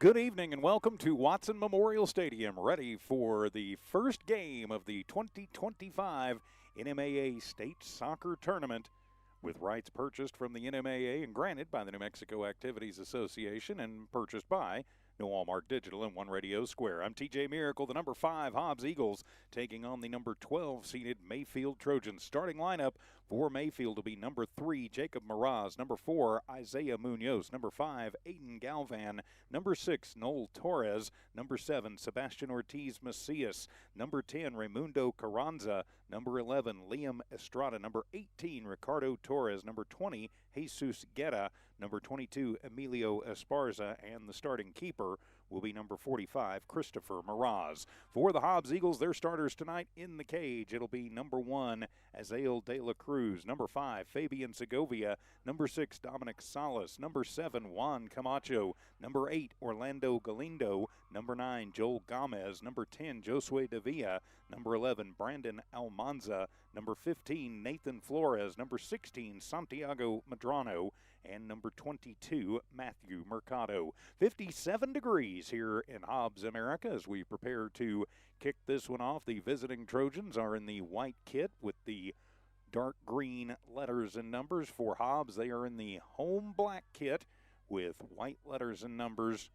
Good evening and welcome to Watson Memorial Stadium, ready for the first game of the 2025 NMAA State Soccer Tournament, with rights purchased from the NMAA and granted by the New Mexico Activities Association and purchased by New Walmart Digital and One Radio Square. I'm TJ Miracle, the number 5 Hobbs Eagles, taking on the number 12 seeded Mayfield Trojans. Starting lineup for Mayfield will be number 3, Jacob Miraz, number 4, Isaiah Munoz, number 5, Aiden Galvan, number 6, Noel Torres, number 7, Sebastian Ortiz Macias, number 10, Raimundo Carranza, number 11, Liam Estrada, number 18, Ricardo Torres, number 20, Jesus Guerra, number 22, Emilio Esparza, and the starting keeper will be number 45, Christopher Miraz. For the Hobbs Eagles, their starters tonight in the cage, it'll be number 1, Azael De La Cruz, number 5, Fabian Segovia, number 6, Dominic Salas, number 7, Juan Camacho, number 8, Orlando Galindo, number 9, Joel Gomez, number 10, Josue De Villa, number 11, Brandon Almanza, number 15, Nathan Flores, number 16, Santiago Medrano, and number 22, Matthew Mercado. 57 degrees here in Hobbs, America, as we prepare to kick this one off. The visiting Trojans are in the white kit with the dark green letters and numbers. For Hobbs, they are in the home black kit with white letters and numbers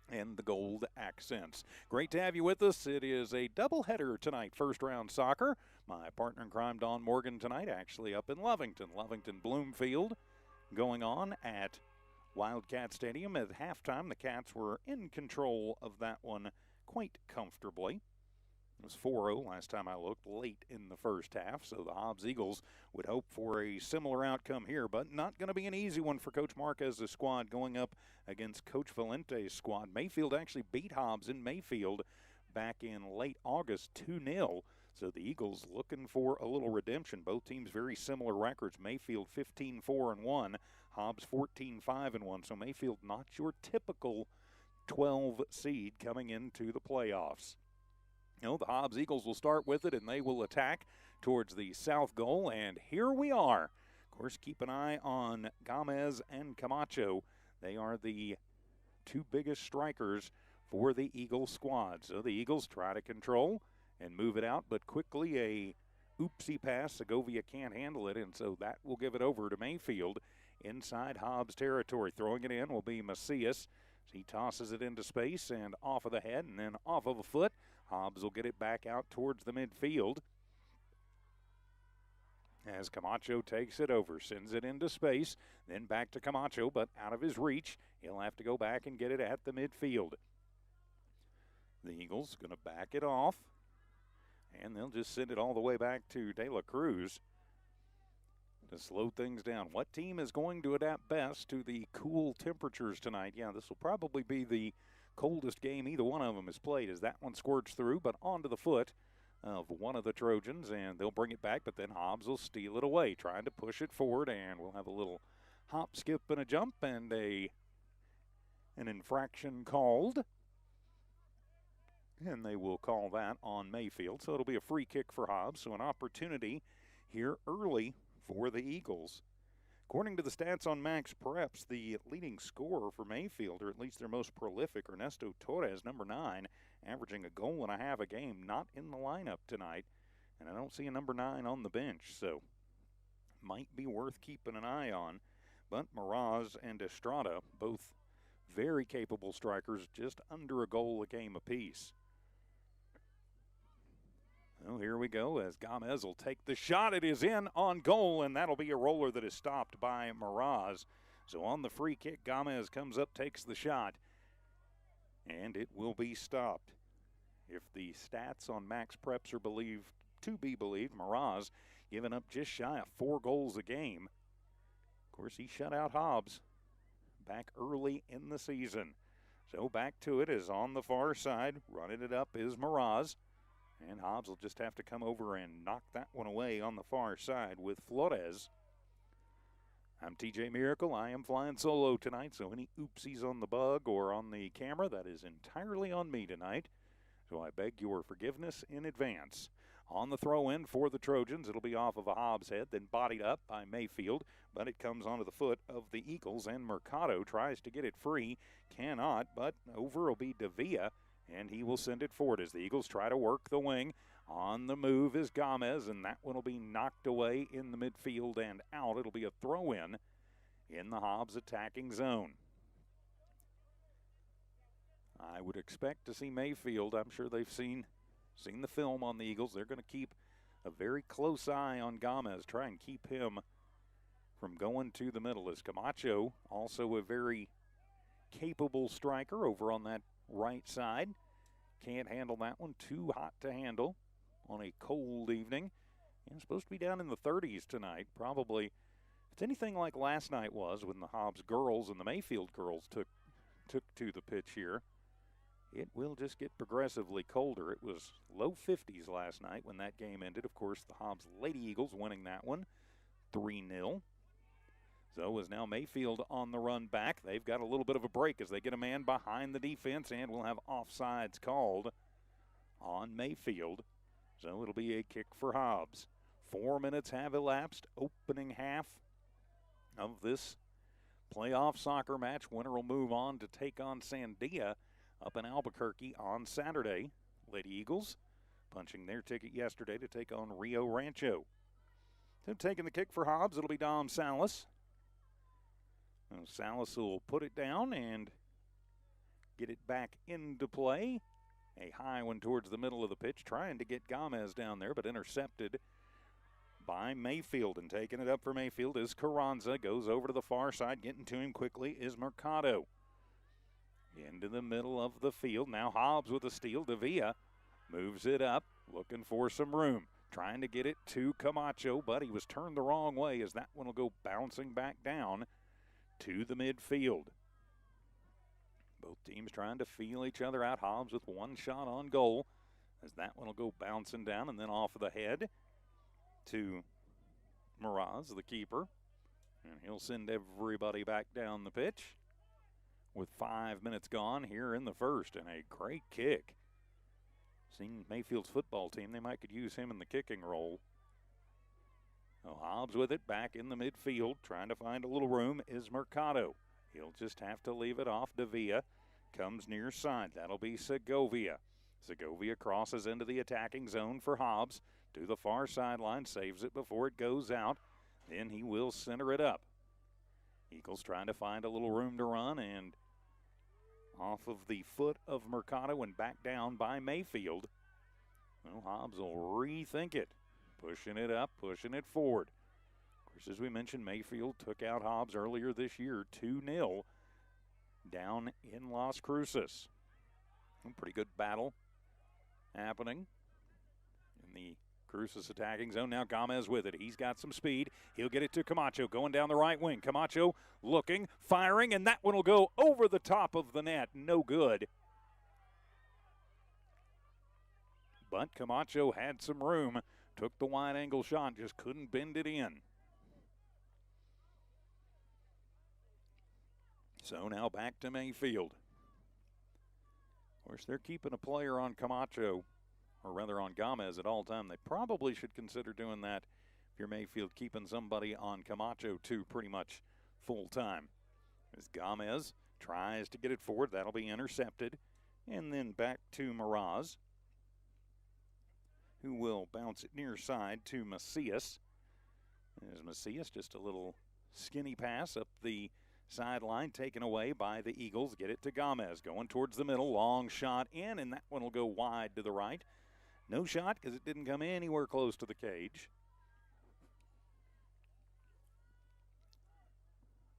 and the gold accents. Great to have you with us. It is a doubleheader tonight, first round soccer. My partner in crime, Don Morgan, tonight actually up in Lovington Bloomfield, going on at Wildcat Stadium. At halftime, the Cats were in control of that one quite comfortably. It was 4-0 last time I looked, late in the first half, so the Hobbs Eagles would hope for a similar outcome here, but not going to be an easy one for Coach Marquez's squad going up against Coach Valente's squad. Mayfield actually beat Hobbs in Mayfield back in late August 2-0, so the Eagles looking for a little redemption. Both teams very similar records. Mayfield 15-4-1, Hobbs 14-5-1, so Mayfield not your typical 12 seed coming into the playoffs. The Hobbs Eagles will start with it, and they will attack towards the south goal, and here we are. Of course, keep an eye on Gomez and Camacho. They are the two biggest strikers for the Eagles squad. So the Eagles try to control and move it out, but quickly a oopsie pass. Segovia can't handle it, and so that will give it over to Mayfield inside Hobbs territory. Throwing it in will be Macias. He tosses it into space and off of the head and then off of a foot. Hobbs will get it back out towards the midfield as Camacho takes it over, sends it into space, then back to Camacho, but out of his reach. He'll have to go back and get it at the midfield. The Eagles going to back it off, and they'll just send it all the way back to De La Cruz to slow things down. What team is going to adapt best to the cool temperatures tonight? Yeah, this will probably be the coldest game either one of them has played as that one squirts through, but onto the foot of one of the Trojans, and they'll bring it back, but then Hobbs will steal it away, trying to push it forward, and we'll have a little hop, skip, and a jump, and an infraction called. And they will call that on Mayfield, so it'll be a free kick for Hobbs, so an opportunity here early for the Eagles. According to the stats on Max Preps, the leading scorer for Mayfield, or at least their most prolific, Ernesto Torres, number 9, averaging a goal and a half a game, not in the lineup tonight. And I don't see a number 9 on the bench, so might be worth keeping an eye on. But Miraz and Estrada, both very capable strikers, just under a goal a game apiece. Well, here we go as Gomez will take the shot. It is in on goal, and that'll be a roller that is stopped by Miraz. So on the free kick, Gomez comes up, takes the shot, and it will be stopped. If the stats on Max Preps are believed to be believed, Miraz giving up just shy of 4 goals a game. Of course, he shut out Hobbs back early in the season. So back to it is on the far side. Running it up is Miraz. And Hobbs will just have to come over and knock that one away on the far side with Flores. I'm TJ Miracle. I am flying solo tonight, so any oopsies on the bug or on the camera, that is entirely on me tonight. So I beg your forgiveness in advance. On the throw-in for the Trojans, it'll be off of a Hobbs head, then bodied up by Mayfield, but it comes onto the foot of the Eagles, and Mercado tries to get it free, cannot, but over will be Davia, and he will send it forward as the Eagles try to work the wing. On the move is Gomez, and that one will be knocked away in the midfield and out. It'll be a throw-in the Hobbs attacking zone. I would expect to see Mayfield. I'm sure they've seen the film on the Eagles. They're going to keep a very close eye on Gomez, try and keep him from going to the middle. As Camacho, also a very capable striker over on that right side. Can't handle that one. Too hot to handle on a cold evening. And it's supposed to be down in the 30s tonight. Probably, if it's anything like last night was when the Hobbs girls and the Mayfield girls took to the pitch here, it will just get progressively colder. It was low 50s last night when that game ended. Of course, the Hobbs Lady Eagles winning that one 3-0. So is now Mayfield on the run back. They've got a little bit of a break as they get a man behind the defense, and we'll have offsides called on Mayfield. So it'll be a kick for Hobbs. 4 minutes have elapsed. Opening half of this playoff soccer match. Winner will move on to take on Sandia up in Albuquerque on Saturday. Lady Eagles punching their ticket yesterday to take on Rio Rancho. So taking the kick for Hobbs, it'll be Dom Salas. Salas will put it down and get it back into play. A high one towards the middle of the pitch, trying to get Gomez down there, but intercepted by Mayfield. And taking it up for Mayfield is Carranza. Goes over to the far side. Getting to him quickly is Mercado. Into the middle of the field. Now Hobbs with a steal. Davia moves it up, looking for some room. Trying to get it to Camacho, but he was turned the wrong way as that one will go bouncing back down to the midfield. Both teams trying to feel each other out. Hobbs with one shot on goal as that one will go bouncing down and then off of the head to Miraz, the keeper. And he'll send everybody back down the pitch with 5 minutes gone here in the first. And a great kick. Seen Mayfield's football team, they might could use him in the kicking role. So Hobbs with it back in the midfield, trying to find a little room is Mercado. He'll just have to leave it off Davia. Comes near side. That'll be Segovia. Segovia crosses into the attacking zone for Hobbs. To the far sideline. Saves it before it goes out. Then he will center it up. Eagles trying to find a little room to run, and off of the foot of Mercado and back down by Mayfield. Well, Hobbs will rethink it. Pushing it up, pushing it forward. Of course, as we mentioned, Mayfield took out Hobbs earlier this year, 2-0 down in Las Cruces. A pretty good battle happening in the Cruces attacking zone. Now Gomez with it. He's got some speed. He'll get it to Camacho going down the right wing. Camacho looking, firing, and that one will go over the top of the net. No good. But Camacho had some room. Took the wide angle shot, just couldn't bend it in. So now back to Mayfield. Of course, they're keeping a player on Camacho, or rather on Gomez at all time. They probably should consider doing that if you're Mayfield, keeping somebody on Camacho too pretty much full time. As Gomez tries to get it forward, that'll be intercepted. And then back to Miraz, who will bounce it near side to Macias. There's Macias, just a little skinny pass up the sideline, taken away by the Eagles. Get it to Gomez, going towards the middle, long shot in, and that one will go wide to the right. No shot because it didn't come anywhere close to the cage.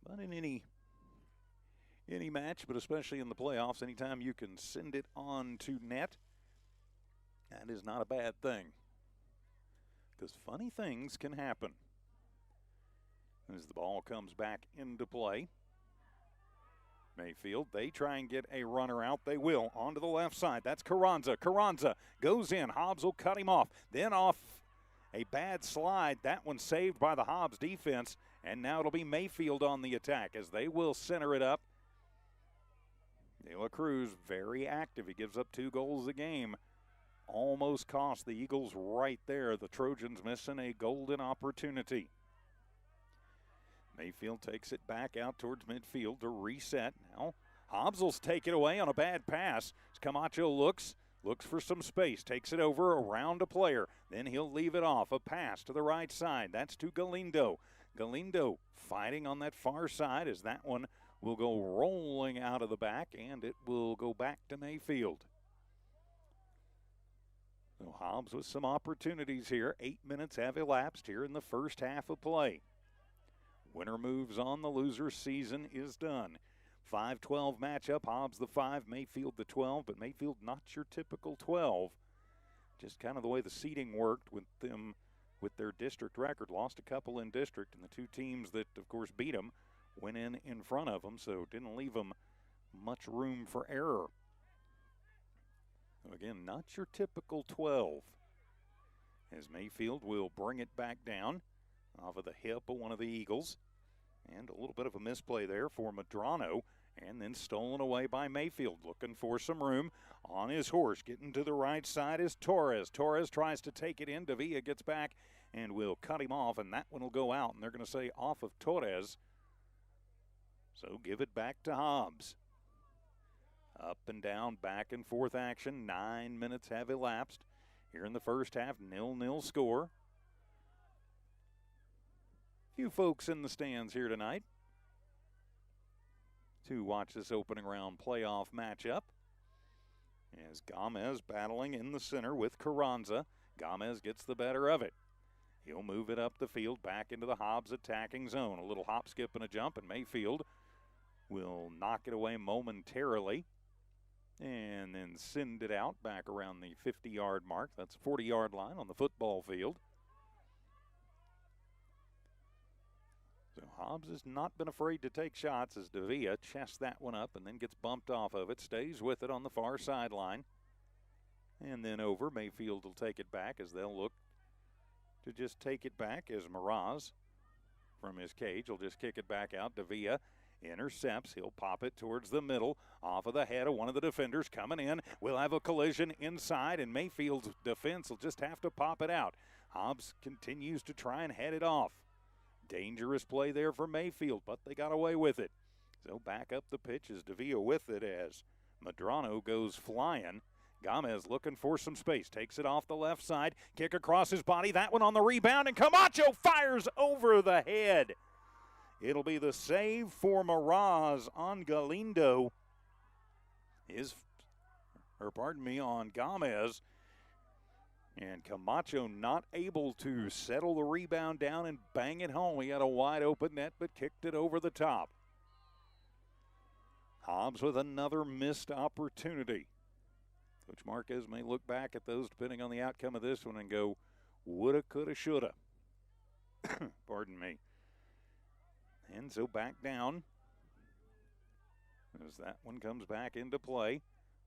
But in any match, but especially in the playoffs, anytime you can send it on to net, that is not a bad thing, because funny things can happen. As the ball comes back into play, Mayfield, they try and get a runner out. They will, onto the left side. That's Carranza. Carranza goes in. Hobbs will cut him off. Then off a bad slide. That one saved by the Hobbs defense, and now it'll be Mayfield on the attack as they will center it up. De La Cruz very active. He gives up 2 goals a game almost cost the Eagles right there. The Trojans missing a golden opportunity. Mayfield takes it back out towards midfield to reset. Now Hobbs will take it away on a bad pass. Camacho looks for some space, takes it over around a player. Then he'll leave it off. A pass to the right side. That's to Galindo. Galindo fighting on that far side as that one will go rolling out of the back, and it will go back to Mayfield. So Hobbs with some opportunities here. 8 minutes have elapsed here in the first half of play. Winner moves on. The loser season is done. 5-12 matchup. Hobbs the 5, Mayfield the 12, but Mayfield not your typical 12. Just kind of the way the seeding worked with them with their district record. Lost a couple in district, and the two teams that, of course, beat them went in front of them, so didn't leave them much room for error. So again, not your typical 12. As Mayfield will bring it back down off of the hip of one of the Eagles. And a little bit of a misplay there for Medrano. And then stolen away by Mayfield. Looking for some room on his horse. Getting to the right side is Torres. Torres tries to take it in. Davia gets back and will cut him off. And that one will go out. And they're going to say off of Torres. So give it back to Hobbs. Up and down, back and forth action. 9 minutes have elapsed. Here in the first half, 0-0 score. Few folks in the stands here tonight to watch this opening round playoff matchup. As Gomez battling in the center with Carranza. Gomez gets the better of it. He'll move it up the field back into the Hobbs attacking zone. A little hop, skip, and a jump, and Mayfield will knock it away momentarily and then send it out back around the 50-yard mark. That's a 40-yard line on the football field. So Hobbs has not been afraid to take shots as Davia chests that one up and then gets bumped off of it, stays with it on the far sideline. And then over, Mayfield will take it back as they'll look to just take it back as Miraz from his cage will just kick it back out. Davia intercepts. He'll pop it towards the middle, off of the head of one of the defenders coming in. We'll have a collision inside, and Mayfield's defense will just have to pop it out. Hobbs continues to try and head it off. Dangerous play there for Mayfield, but they got away with it. So back up the pitch is Davia with it as Medrano goes flying. Gomez looking for some space. Takes it off the left side. Kick across his body. That one on the rebound, and Camacho fires over the head. It'll be the save for Miraz on Galindo. On Gomez. And Camacho not able to settle the rebound down and bang it home. He had a wide open net, but kicked it over the top. Hobbs with another missed opportunity. Coach Marquez may look back at those depending on the outcome of this one and go, woulda, coulda, shoulda. Pardon me. And so back down as that one comes back into play.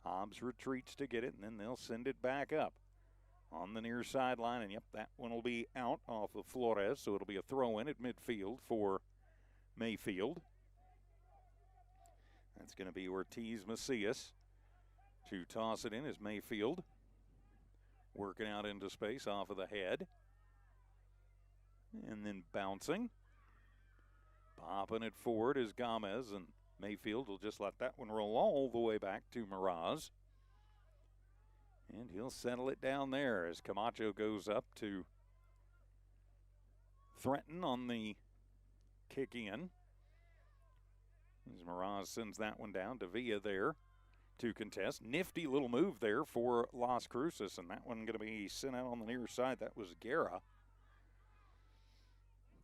Hobbs retreats to get it, and then they'll send it back up on the near sideline. And, yep, that one will be out off of Flores, so it'll be a throw-in at midfield for Mayfield. That's going to be Ortiz Macias to toss it in as Mayfield working out into space off of the head. And then bouncing. Popping it forward is Gomez, and Mayfield will just let that one roll all the way back to Miraz. And he'll settle it down there as Camacho goes up to threaten on the kick in. As Miraz sends that one down, Davia there to contest. Nifty little move there for Las Cruces, and that one going to be sent out on the near side. That was Guerra.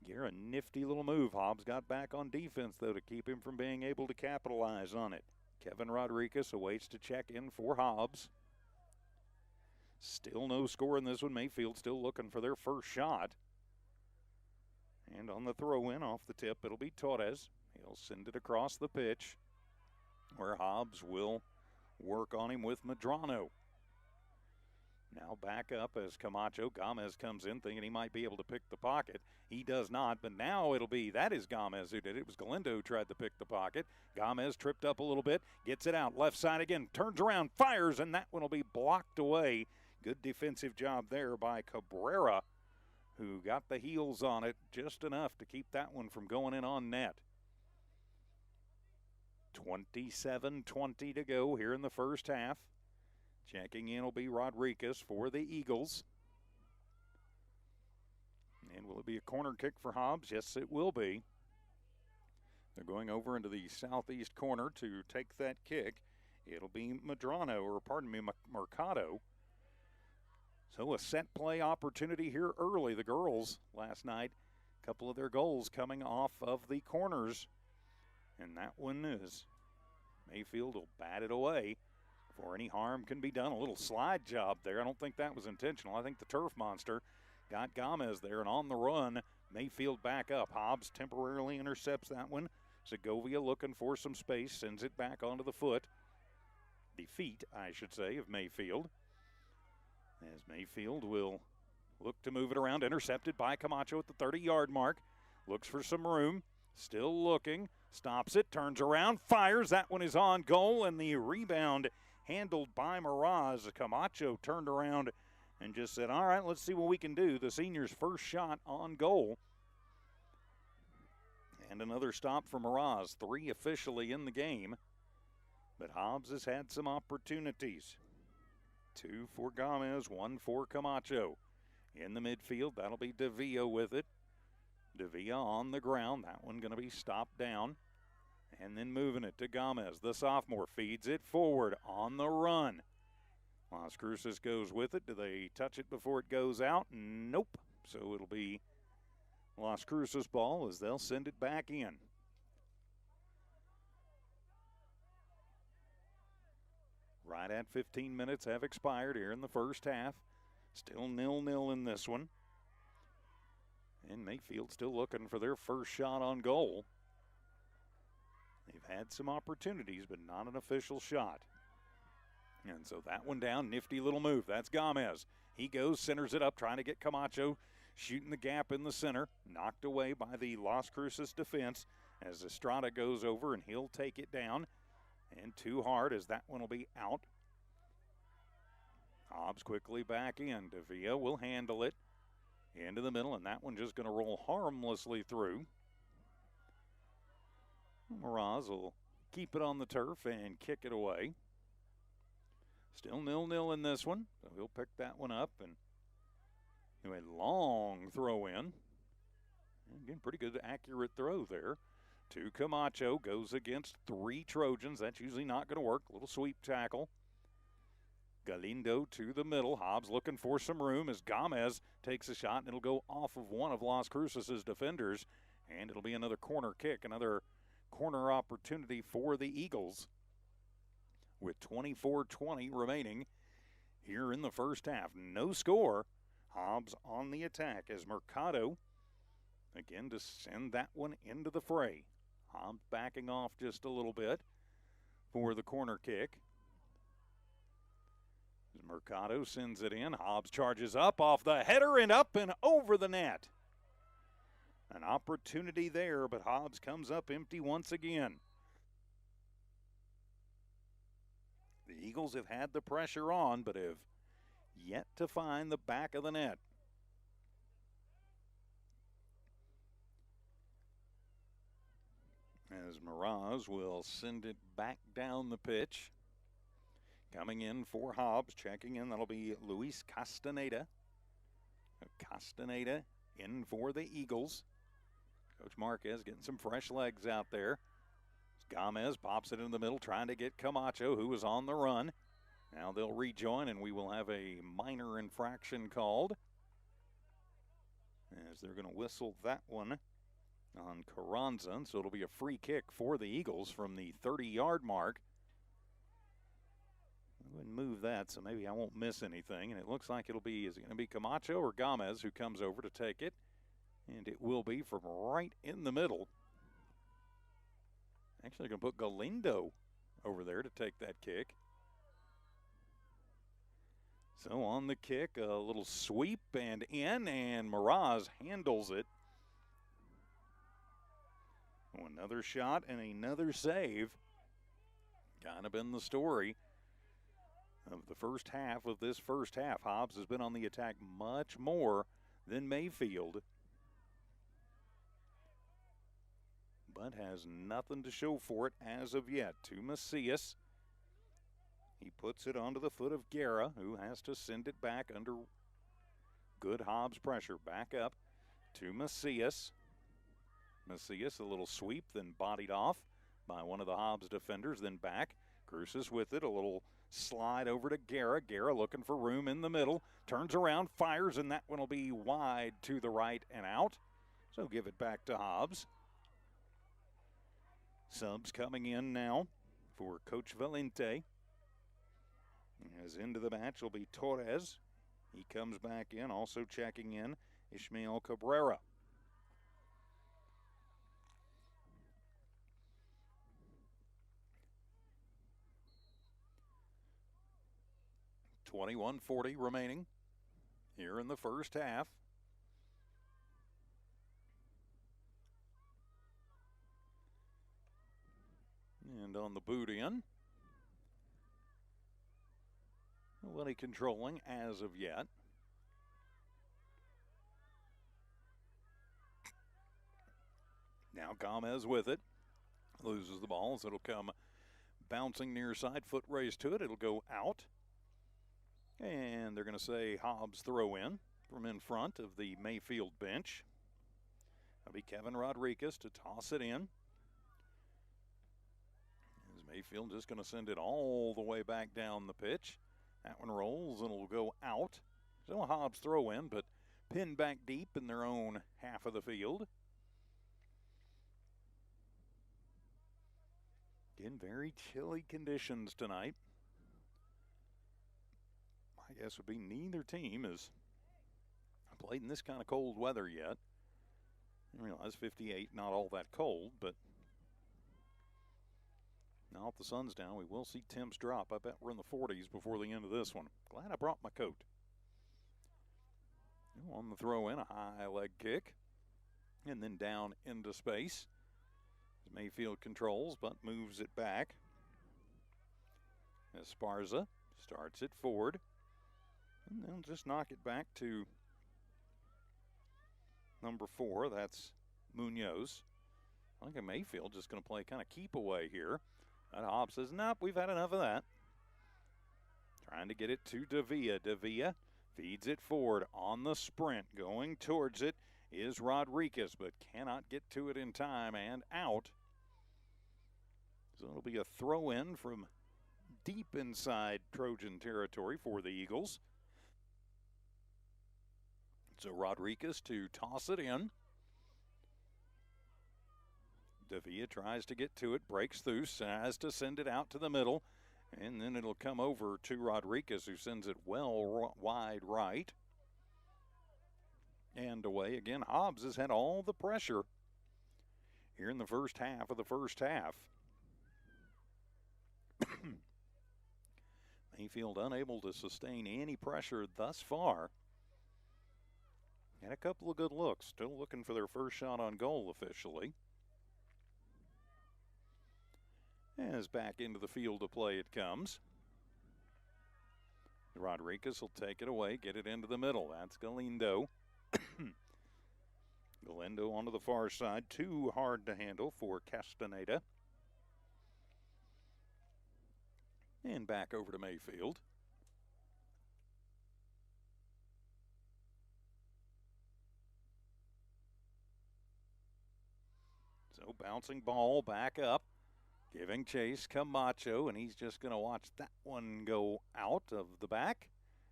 Guerra, nifty little move. Hobbs got back on defense, though, to keep him from being able to capitalize on it. Kevin Rodriguez awaits to check in for Hobbs. Still no score in this one. Mayfield still looking for their first shot. And on the throw-in off the tip, it'll be Torres. He'll send it across the pitch where Hobbs will work on him with Medrano. Now back up as Camacho. Gomez comes in thinking he might be able to pick the pocket. He does not, but now that is Gomez who did it. It was Galindo who tried to pick the pocket. Gomez tripped up a little bit, gets it out. Left side again, turns around, fires, and that one will be blocked away. Good defensive job there by Cabrera, who got the heels on it just enough to keep that one from going in on net. 27-20 to go here in the first half. Checking in will be Rodriguez for the Eagles. And will it be a corner kick for Hobbs? Yes, it will be. They're going over into the southeast corner to take that kick. It'll be Mercado. So a set play opportunity here early. The girls last night, a couple of their goals coming off of the corners. And that one is Mayfield will bat it away before any harm can be done. A little slide job there. I don't think that was intentional. I think the turf monster got Gomez there, and on the run, Mayfield back up. Hobbs temporarily intercepts that one. Segovia looking for some space, sends it back onto the feet, I should say, of Mayfield. As Mayfield will look to move it around, intercepted by Camacho at the 30-yard mark. Looks for some room, still looking, stops it, turns around, fires. That one is on goal, and the rebound handled by Miraz. Camacho turned around and just said, all right, let's see what we can do. The senior's first shot on goal. And another stop for Miraz, 3 officially in the game. But Hobbs has had some opportunities. 2 for Gomez, 1 for Camacho. In the midfield, that'll be Davia with it. Davia on the ground, that one going to be stopped down. And then moving it to Gomez. The sophomore feeds it forward on the run. Las Cruces goes with it. Do they touch it before it goes out? Nope. So it'll be Las Cruces ball as they'll send it back in. Right at 15 minutes have expired here in the first half. Still 0-0 in this one. And Mayfield still looking for their first shot on goal. They've had some opportunities, but not an official shot. And so that one down, nifty little move. That's Gomez. He goes, centers it up, trying to get Camacho, shooting the gap in the center. Knocked away by the Las Cruces defense as Estrada goes over, and he'll take it down. And too hard as that one will be out. Hobbs quickly back in. Davia will handle it into the middle, and that one just going to roll harmlessly through. Miraz will keep it on the turf and kick it away. Still 0-0 in this one, so he'll pick that one up and do a long throw in. Again, pretty good accurate throw there. To Camacho, goes against 3 Trojans. That's usually not going to work. Little sweep tackle. Galindo to the middle. Hobbs looking for some room as Gomez takes a shot, and it'll go off of one of Las Cruces' defenders. And it'll be another corner kick, another corner opportunity for the Eagles. With 24:20 remaining here in the first half. No score. Hobbs on the attack as Mercado again to send that one into the fray. Hobbs backing off just a little bit for the corner kick. As Mercado sends it in. Hobbs charges up off the header and up and over the net. An opportunity there, but Hobbs comes up empty once again. The Eagles have had the pressure on, but have yet to find the back of the net. As Miraz will send it back down the pitch. Coming in for Hobbs, checking in, that'll be Luis Castaneda. Castaneda in for the Eagles. Coach Marquez getting some fresh legs out there. Gomez pops it in the middle, trying to get Camacho, who was on the run. Now they'll rejoin, and we will have a minor infraction called, as they're going to whistle that one on Carranza. So it'll be a free kick for the Eagles from the 30-yard mark. I wouldn't move that, so maybe I won't miss anything. And it looks like it'll be, is it going to be Camacho or Gomez who comes over to take it? And it will be from right in the middle. Actually, going to put Galindo over there to take that kick. So on the kick, a little sweep and in, and Miraz handles it. Another shot and another save. Kind of been the story of the first half of this first half. Hobbs has been on the attack much more than Mayfield, but has nothing to show for it as of yet. To Macias. He puts it onto the foot of Guerra, who has to send it back under good Hobbs pressure. Back up to Macias. Macias, a little sweep, then bodied off by one of the Hobbs defenders, then back. Cruces with it, a little slide over to Guerra. Guerra looking for room in the middle. Turns around, fires, and that one will be wide to the right and out. So give it back to Hobbs. Subs coming in now for Coach Valente. As into the match will be Torres. He comes back in, also checking in Ishmael Cabrera. .41-40 remaining here in the first half. And on the boot in, nobody controlling as of yet. Now Gomez with it. Loses the ball, so it'll come bouncing near side. Foot raised to it. It'll go out. And they're going to say Hobbs throw in from in front of the Mayfield bench. That'll be Kevin Rodriguez to toss it in. As Mayfield just going to send it all the way back down the pitch. That one rolls and it'll go out. So a Hobbs throw in, but pinned back deep in their own half of the field. Again, very chilly conditions tonight. I guess would be neither team has played in this kind of cold weather yet. I realize 58, not all that cold, but now if the sun's down, we will see temps drop. I bet we're in the 40s before the end of this one. Glad I brought my coat. On the throw in, a high leg kick, and then down into space. Mayfield controls, but moves it back. Esparza starts it forward. And they'll just knock it back to number 4. That's Munoz. I think Mayfield just going to play kind of keep away here. That Hobbs says, nope, we've had enough of that. Trying to get it to Davia. Davia feeds it forward on the sprint. Going towards it is Rodriguez, but cannot get to it in time and out. So it'll be a throw in from deep inside Trojan territory for the Eagles. So Rodriguez to toss it in. Davia tries to get to it, breaks through, has to send it out to the middle, and then it'll come over to Rodriguez, who sends it well wide right. And away again. Hobbs has had all the pressure here in the first half of the first half. Mayfield unable to sustain any pressure thus far. Had a couple of good looks. Still looking for their first shot on goal officially. As back into the field of play it comes. Rodriguez will take it away, get it into the middle. That's Galindo. Galindo onto the far side. Too hard to handle for Castaneda. And back over to Mayfield. So bouncing ball back up. Giving chase Camacho, and he's just going to watch that one go out of the back.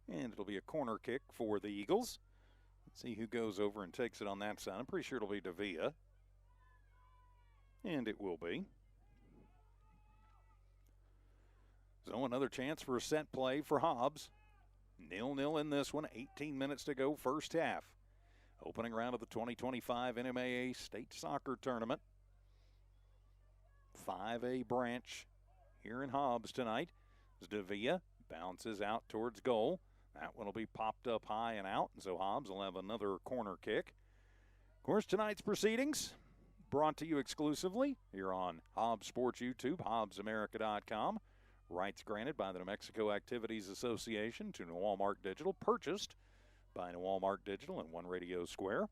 And it'll be a corner kick for the Eagles. Let's see who goes over and takes it on that side. I'm pretty sure it'll be Davia. And it will be. So another chance for a set play for Hobbs. 0-0 in this one. 18 minutes to go, first half. Opening round of the 2025 NMAA State Soccer Tournament. 5A branch here in Hobbs tonight. Davia bounces out towards goal. That one will be popped up high and out, and so Hobbs will have another corner kick. Of course, tonight's proceedings brought to you exclusively here on Hobbs Sports YouTube, HobbsAmerica.com. Rights granted by the New Mexico Activities Association to New Walmart Digital, purchased by New Walmart Digital and One Radio Square.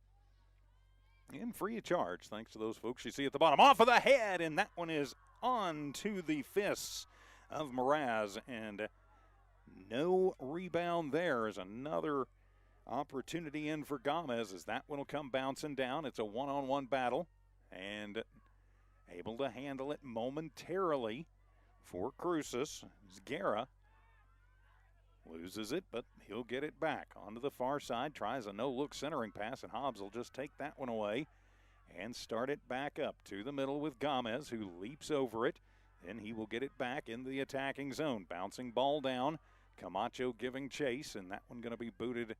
And free of charge, thanks to those folks you see at the bottom. Off of the head, and that one is on to the fists of Mraz. And no rebound there is another opportunity in for Gomez as that one will come bouncing down. It's a one-on-one battle, and able to handle it momentarily for Cruces. Guerra loses it, but he'll get it back. Onto the far side, tries a no-look centering pass, and Hobbs will just take that one away and start it back up to the middle with Gomez, who leaps over it. Then he will get it back into the attacking zone. Bouncing ball down. Camacho giving chase, and that one going to be booted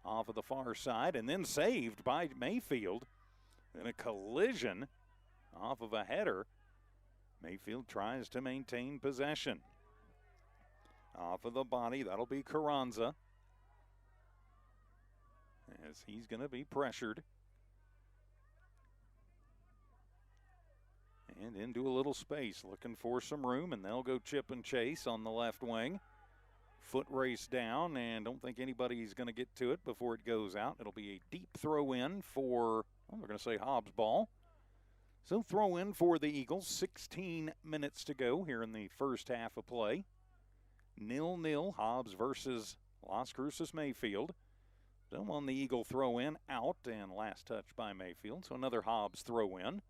off of the far side and then saved by Mayfield in a collision off of a header. Mayfield tries to maintain possession. Off of the body, that'll be Carranza, as he's going to be pressured. And into a little space, looking for some room, and they'll go chip and chase on the left wing. Foot race down, and don't think anybody's going to get to it before it goes out. It'll be a deep throw in for, well, we're going to say Hobbs ball. So throw in for the Eagles. 16 minutes to go here in the first half of play. 0-0, Hobbs versus Las Cruces Mayfield. So on the Eagle throw in, out, and last touch by Mayfield. So another Hobbs throw in.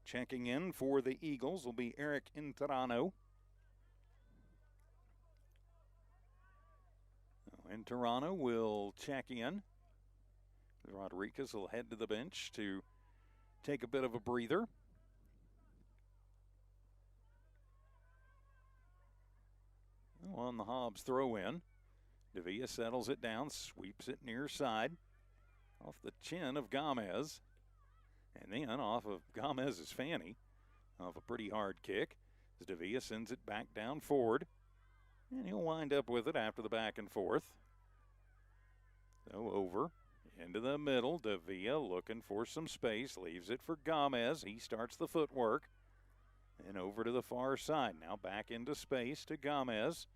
Checking in for the Eagles will be Eric Interano. Interano will check in. Rodriguez will head to the bench to take a bit of a breather. On the Hobbs throw in, Davia settles it down, sweeps it near side off the chin of Gomez, and then off of Gomez's fanny off a pretty hard kick as Davia sends it back down forward, and he'll wind up with it after the back and forth. So over into the middle, Davia looking for some space, leaves it for Gomez. He starts the footwork. And over to the far side. Now back into space to Gomez.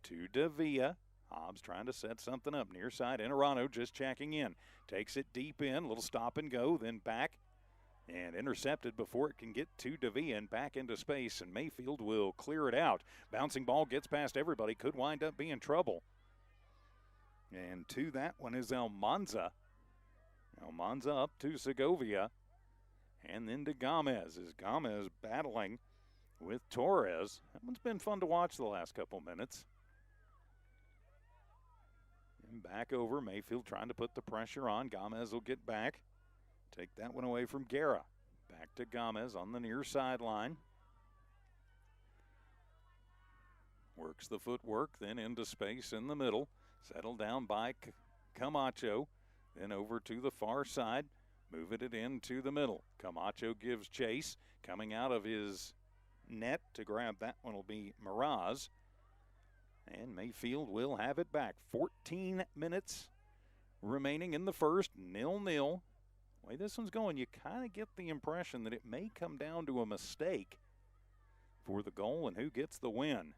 To Davia. Hobbs trying to set something up. Near side, Interano just checking in. Takes it deep in. Little stop and go. Then back. And intercepted before it can get to Davia and back into space. And Mayfield will clear it out. Bouncing ball gets past everybody. Could wind up being trouble. And to that one is Almanza. Almanza up to Segovia. And then to Gomez. As Gomez battling with Torres. That one's been fun to watch the last couple minutes. And back over. Mayfield trying to put the pressure on. Gomez will get back. Take that one away from Guerra. Back to Gomez on the near sideline. Works the footwork, then into space in the middle. Settled down by Camacho. Then over to the far side. Moving it into the middle. Camacho gives chase. Coming out of his net to grab that one will be Mraz. And Mayfield will have it back. 14 minutes remaining in the first. 0-0. The way this one's going, you kind of get the impression that it may come down to a mistake for the goal and who gets the win.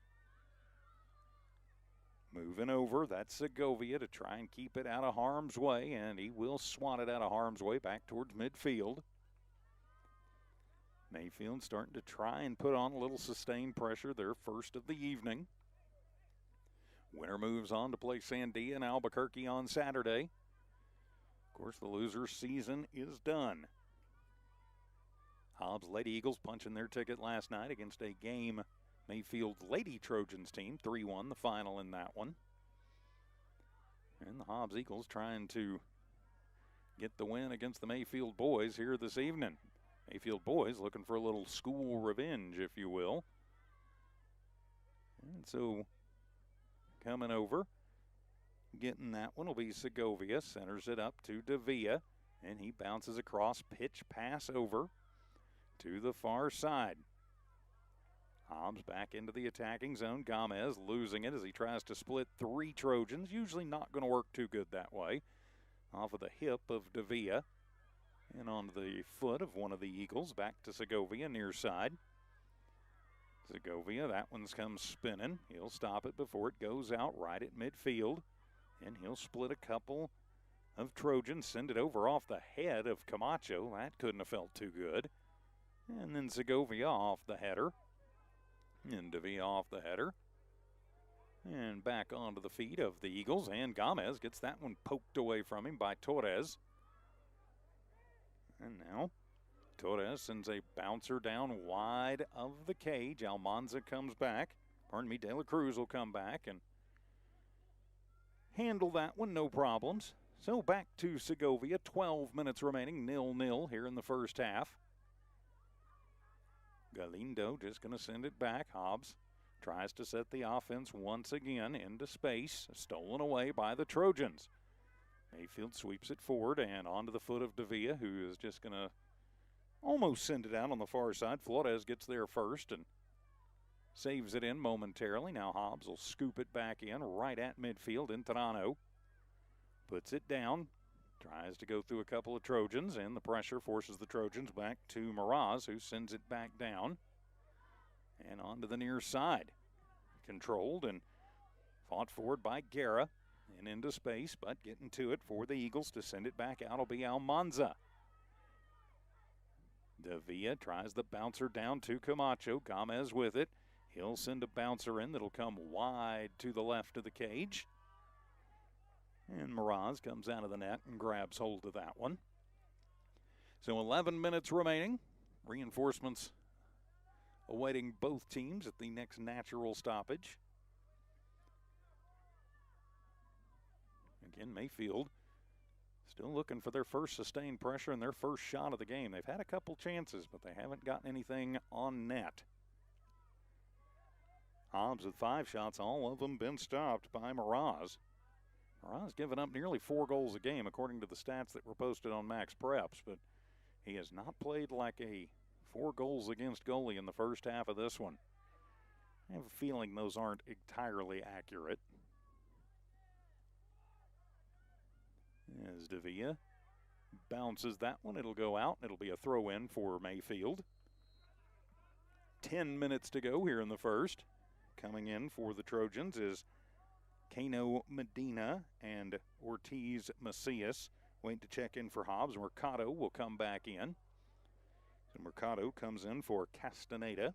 Moving over, that's Segovia to try and keep it out of harm's way, and he will swat it out of harm's way back towards midfield. Mayfield starting to try and put on a little sustained pressure, their first of the evening. Winner moves on to play Sandia and Albuquerque on Saturday. Of course, the loser's season is done. Hobbs Lady Eagles punching their ticket last night against a game Mayfield Lady Trojans team, 3-1 the final in that one. And the Hobbs Eagles trying to get the win against the Mayfield boys here this evening. Mayfield boys looking for a little school revenge, if you will. And so coming over, getting that one will be Segovia. Centers it up to Davia, and he bounces across, pitch pass over to the far side. Hobbs back into the attacking zone. Gomez losing it as he tries to split three Trojans. Usually not going to work too good that way. Off of the hip of Davia and onto the foot of one of the Eagles. Back to Segovia near side. Segovia, that one's come spinning. He'll stop it before it goes out right at midfield. And he'll split a couple of Trojans, send it over off the head of Camacho. That couldn't have felt too good. And then Segovia off the header. And Davia off the header. And back onto the feet of the Eagles. And Gomez gets that one poked away from him by Torres. And now Torres sends a bouncer down wide of the cage. Almanza comes back. De La Cruz will come back and handle that one, no problems. So back to Segovia, 12 minutes remaining, 0-0 here in the first half. Galindo just going to send it back. Hobbs tries to set the offense once again into space, stolen away by the Trojans. Mayfield sweeps it forward and onto the foot of Davia, who is just going to almost send it out on the far side. Flores gets there first and saves it in momentarily. Now Hobbs will scoop it back in right at midfield. Interano puts it down, tries to go through a couple of Trojans, and the pressure forces the Trojans back to Miraz, who sends it back down and onto the near side. Controlled and fought forward by Guerra and into space, but getting to it for the Eagles to send it back out will be Almanza. Davia tries the bouncer down to Camacho. Gomez with it. He'll send a bouncer in that'll come wide to the left of the cage. And Miraz comes out of the net and grabs hold of that one. So 11 minutes remaining. Reinforcements awaiting both teams at the next natural stoppage. Again, Mayfield still looking for their first sustained pressure and their first shot of the game. They've had a couple chances, but they haven't gotten anything on net. Hobbs with 5 shots, all of them been stopped by Miraz. Miraz given up nearly 4 goals a game, according to the stats that were posted on Max Preps, but he has not played like a 4 goals against goalie in the first half of this one. I have a feeling those aren't entirely accurate. As Davia bounces that one, it'll go out. It'll be a throw in for Mayfield. 10 minutes to go here in the first. Coming in for the Trojans is Cano Medina and Ortiz Macias. Waiting to check in for Hobbs. Mercado will come back in. So Mercado comes in for Castaneda.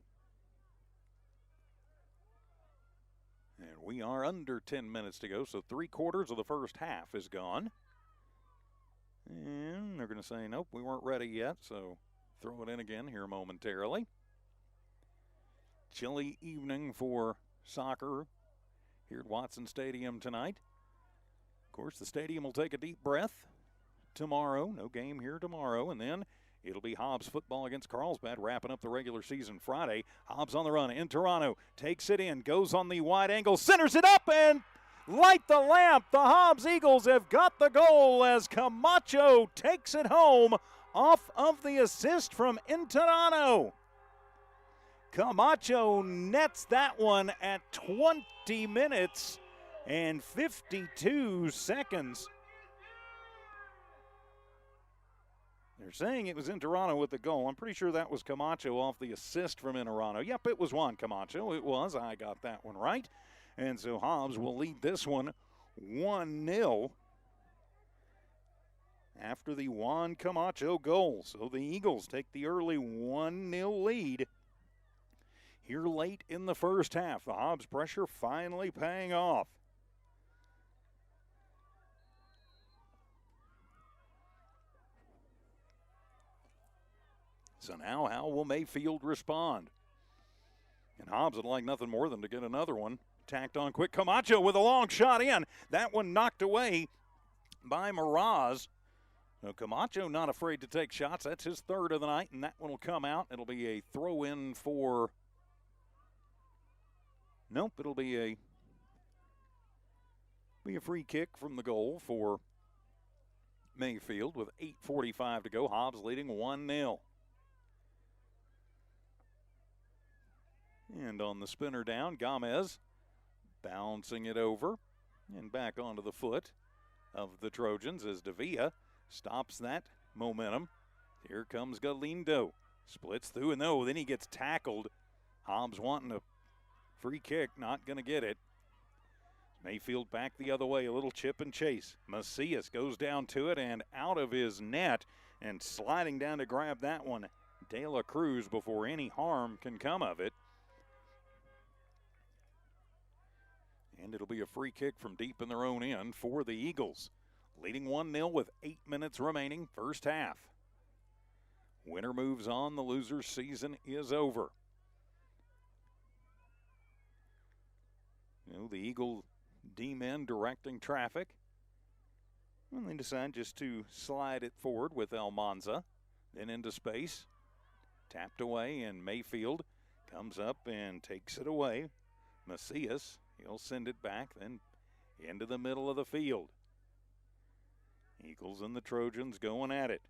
And we are under 10 minutes to go, so 3/4 of the first half is gone. And they're going to say, nope, we weren't ready yet, so throw it in again here momentarily. Chilly evening for soccer here at Watson Stadium tonight. Of course, the stadium will take a deep breath tomorrow. No game here tomorrow, and then it'll be Hobbs football against Carlsbad wrapping up the regular season Friday. Hobbs on the run in Toronto, takes it in, goes on the wide angle, centers it up, and light the lamp. The Hobbs Eagles have got the goal as Camacho takes it home off of the assist from Interano. Camacho nets that one at 20 minutes and 52 seconds. They're saying it was Interano with the goal. I'm pretty sure that was Camacho off the assist from Interano. Yep, it was Juan Camacho. It was. I got that one right. And so Hobbs will lead this one 1-0 after the Juan Camacho goal. So the Eagles take the early 1-0 lead here late in the first half. The Hobbs pressure finally paying off. So now how will Mayfield respond? And Hobbs would like nothing more than to get another one tacked on quick. Camacho with a long shot in. That one knocked away by Miraz. So Camacho not afraid to take shots. That's his 3rd of the night, and that one will come out. It'll be a throw-in for... Nope, it'll be a free kick from the goal for Mayfield with 8:45 to go. Hobbs leading 1-0. And on the spinner down, Gomez bouncing it over and back onto the foot of the Trojans as Davia stops that momentum. Here comes Galindo. Splits through, and then he gets tackled Hobbs wanting a free kick, not going to get it. Mayfield back the other way, a little chip and chase. Macias goes down to it and out of his net, and sliding down to grab that one, De La Cruz, before any harm can come of it. And it'll be a free kick from deep in their own end for the Eagles. Leading 1-0 with 8 minutes remaining, first half. Winner moves on, the loser's season is over. The Eagle D-men directing traffic. And they decide just to slide it forward with Almanza. Then into space. Tapped away, and Mayfield comes up and takes it away. Macias, he'll send it back, then into the middle of the field. Eagles and the Trojans going at it.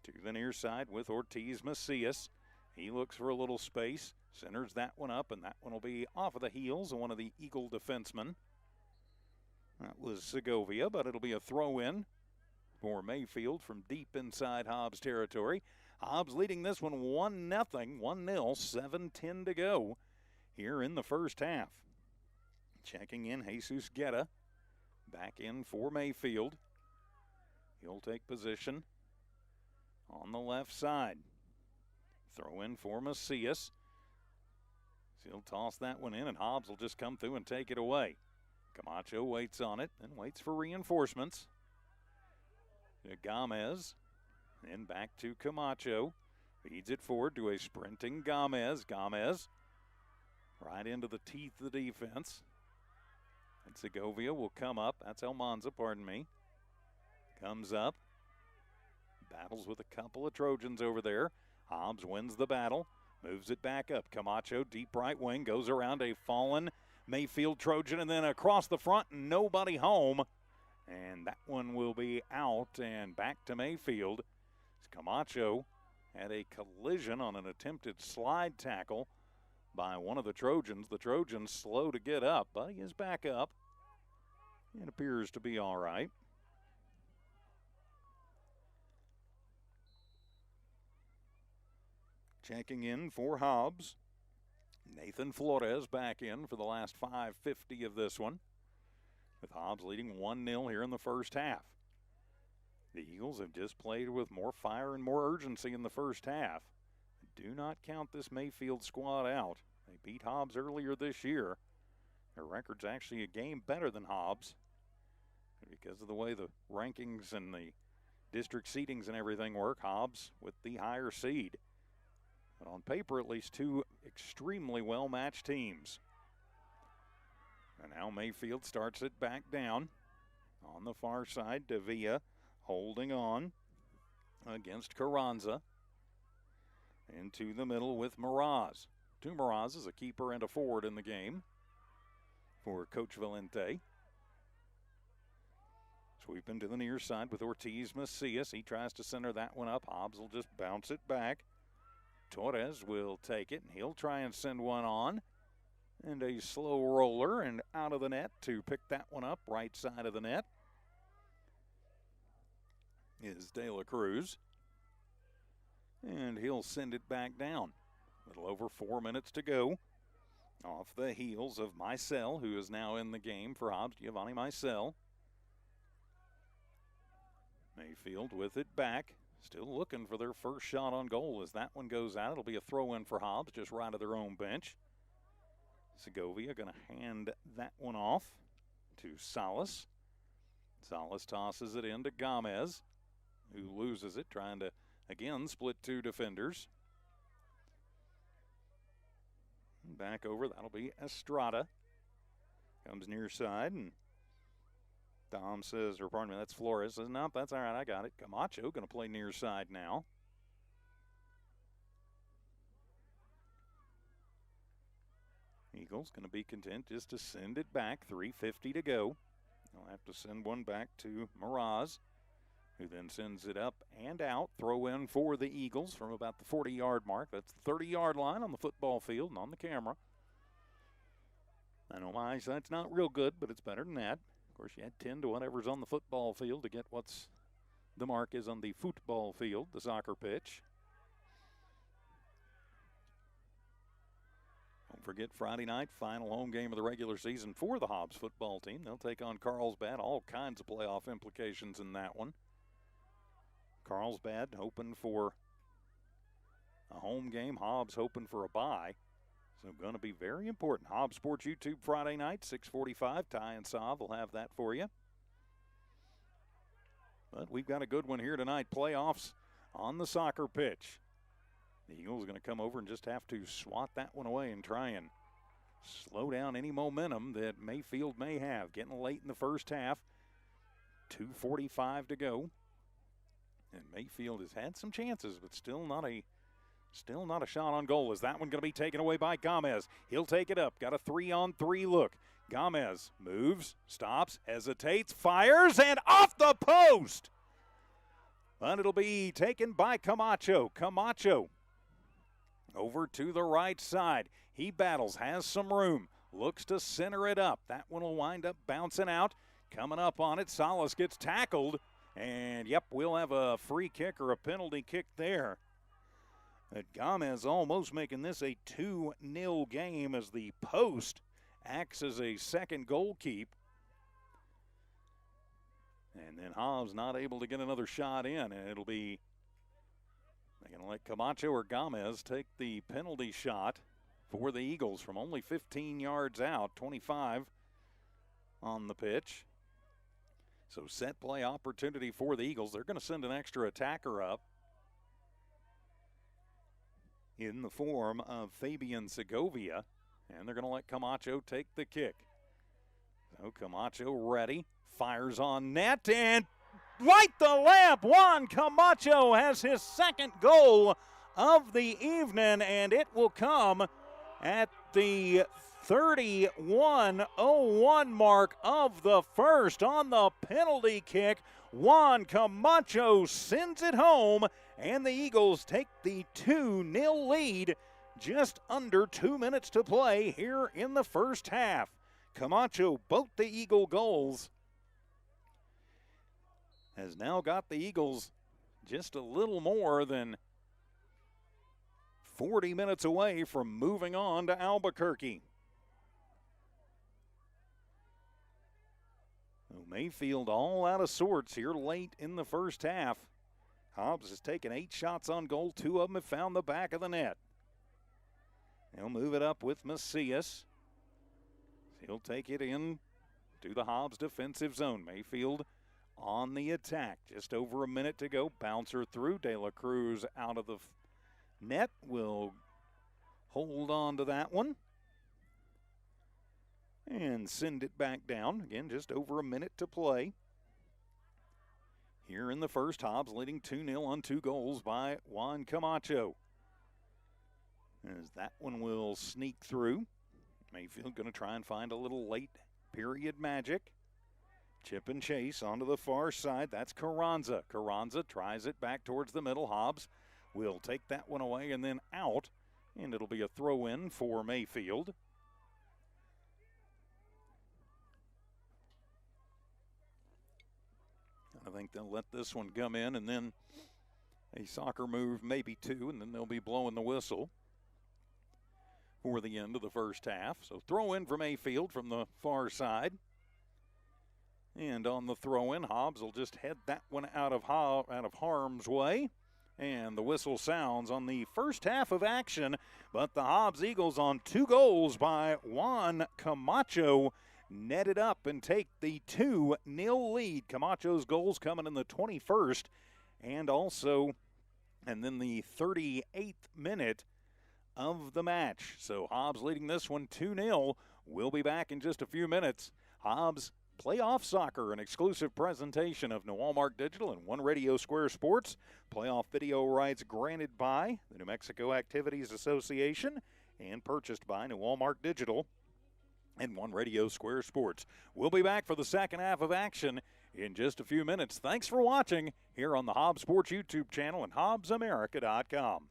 To the near side with Ortiz Macias. He looks for a little space, centers that one up, and that one will be off of the heels of one of the Eagle defensemen. That was Segovia, but it'll be a throw-in for Mayfield from deep inside Hobbs territory. Hobbs leading this one 1-0, 7:10 to go here in the first half. Checking in Jesus Guetta, back in for Mayfield. He'll take position on the left side. Throw in for Macias. He'll toss that one in, and Hobbs will just come through and take it away. Camacho waits on it, then waits for reinforcements. Gomez, then back to Camacho. Feeds it forward to a sprinting Gomez. Gomez right into the teeth of the defense. And Segovia will come up. That's Almanza, pardon me. Comes up. Battles with a couple of Trojans over there. Hobbs wins the battle. Moves it back up. Camacho, deep right wing, goes around a fallen Mayfield Trojan, and then across the front, nobody home. And that one will be out and back to Mayfield. Camacho had a collision on an attempted slide tackle by one of the Trojans. The Trojans slow to get up, but he is back up. It appears to be all right. Checking in for Hobbs. Nathan Flores back in for the last 5:50 of this one, with Hobbs leading 1-0 here in the first half. The Eagles have just played with more fire and more urgency in the first half. Do not count this Mayfield squad out. They beat Hobbs earlier this year. Their record's actually a game better than Hobbs because of the way the rankings and the district seedings and everything work. Hobbs with the higher seed. But on paper, at least two extremely well-matched teams. And now Mayfield starts it back down. On the far side, Davia holding on against Carranza. Into the middle with Miraz. Two Mirazes, a keeper and a forward in the game for Coach Valente. Sweeping to the near side with Ortiz Macias. He tries to center that one up. Hobbs will just bounce it back. Torres will take it, and he'll try and send one on. And a slow roller and out of the net to pick that one up, right side of the net, is De La Cruz. And he'll send it back down. A little over 4 minutes to go. Off the heels of Micel, who is now in the game for Hobbs, Giovanni Micel. Mayfield with it back. Still looking for their first shot on goal. As that one goes out, it'll be a throw-in for Hobbs, just right of their own bench. Segovia going to hand that one off to Salas. Salas tosses it into Gomez, who loses it, trying to, again, split two defenders. Back over, that'll be Estrada. Comes near side, and Dom says, or pardon me, that's Flores. Says, no, that's all right, I got it. Camacho going to play near side now. Eagles going to be content just to send it back. 3:50 to go. They'll have to send one back to Miraz, who then sends it up and out. Throw in for the Eagles from about the 40-yard mark. That's the 30-yard line on the football field and on the camera. I know my eyesight's not real good, but it's better than that. Of course, you add 10 to whatever's on the football field to get what's the mark is on the football field, the soccer pitch. Don't forget Friday night, final home game of the regular season for the Hobbs football team. They'll take on Carlsbad. All kinds of playoff implications in that one. Carlsbad hoping for a home game. Hobbs hoping for a bye. So going to be very important. Hobbs Sports YouTube Friday night, 6:45. Ty and Sav will have that for you. But we've got a good one here tonight. Playoffs on the soccer pitch. The Eagles are going to come over and just have to swat that one away and try and slow down any momentum that Mayfield may have. Getting late in the first half. 2:45 to go. And Mayfield has had some chances, but still not a shot on goal. Is that one going to be taken away by Gomez? He'll take it up. Got a 3-on-3 look. Gomez moves, stops, hesitates, fires, and off the post! But it'll be taken by Camacho. Camacho over to the right side. He battles, has some room, looks to center it up. That one will wind up bouncing out. Coming up on it, Salas gets tackled. And, yep, we'll have a free kick or a penalty kick there. But Gomez almost making this a 2-0 game as the post acts as a second goal keep. And then Hobbs not able to get another shot in. And it'll be, they're going to let Camacho or Gomez take the penalty shot for the Eagles from only 15 yards out, 25 on the pitch. So set play opportunity for the Eagles. They're going to send an extra attacker up in the form of Fabian Segovia. And they're going to let Camacho take the kick. So Camacho ready, fires on net, and light the lamp. Juan Camacho has his second goal of the evening, and it will come at the 31:01 mark of the first. On the penalty kick, Juan Camacho sends it home, and the Eagles take the 2-0 lead. Just under 2 minutes to play here in the first half. Camacho, both the Eagle goals, has now got the Eagles just a little more than 40 minutes away from moving on to Albuquerque. Mayfield all out of sorts here late in the first half. Hobbs has taken 8 shots on goal. 2 of them have found the back of the net. He'll move it up with Macias. He'll take it in to the Hobbs defensive zone. Mayfield on the attack. Just over a minute to go. Bouncer through. De La Cruz out of the net. Will hold on to that one and send it back down. Again, just over a minute to play. Here in the first, Hobbs leading 2-0 on 2 goals by Juan Camacho. As that one will sneak through. Mayfield going to try and find a little late period magic. Chip and chase onto the far side. That's Carranza. Carranza tries it back towards the middle. Hobbs will take that one away and then out. And it'll be a throw in for Mayfield. I think they'll let this one come in and then a soccer move, maybe 2, and then they'll be blowing the whistle for the end of the first half. So throw in for Mayfield from the far side. And on the throw in, Hobbs will just head that one out of harm's way. And the whistle sounds on the first half of action. But the Hobbs Eagles on 2 goals by Juan Camacho netted up and take the 2-0 lead. Camacho's goals coming in the 21st and then the 38th minute of the match. So Hobbs leading this one 2-0. We'll be back in just a few minutes. Hobbs Playoff Soccer, an exclusive presentation of New Walmart Digital and One Radio Square Sports. Playoff video rights granted by the New Mexico Activities Association and purchased by New Walmart Digital and One Radio Square Sports. We'll be back for the second half of action in just a few minutes. Thanks for watching here on the Hobbs Sports YouTube channel and HobbsAmerica.com.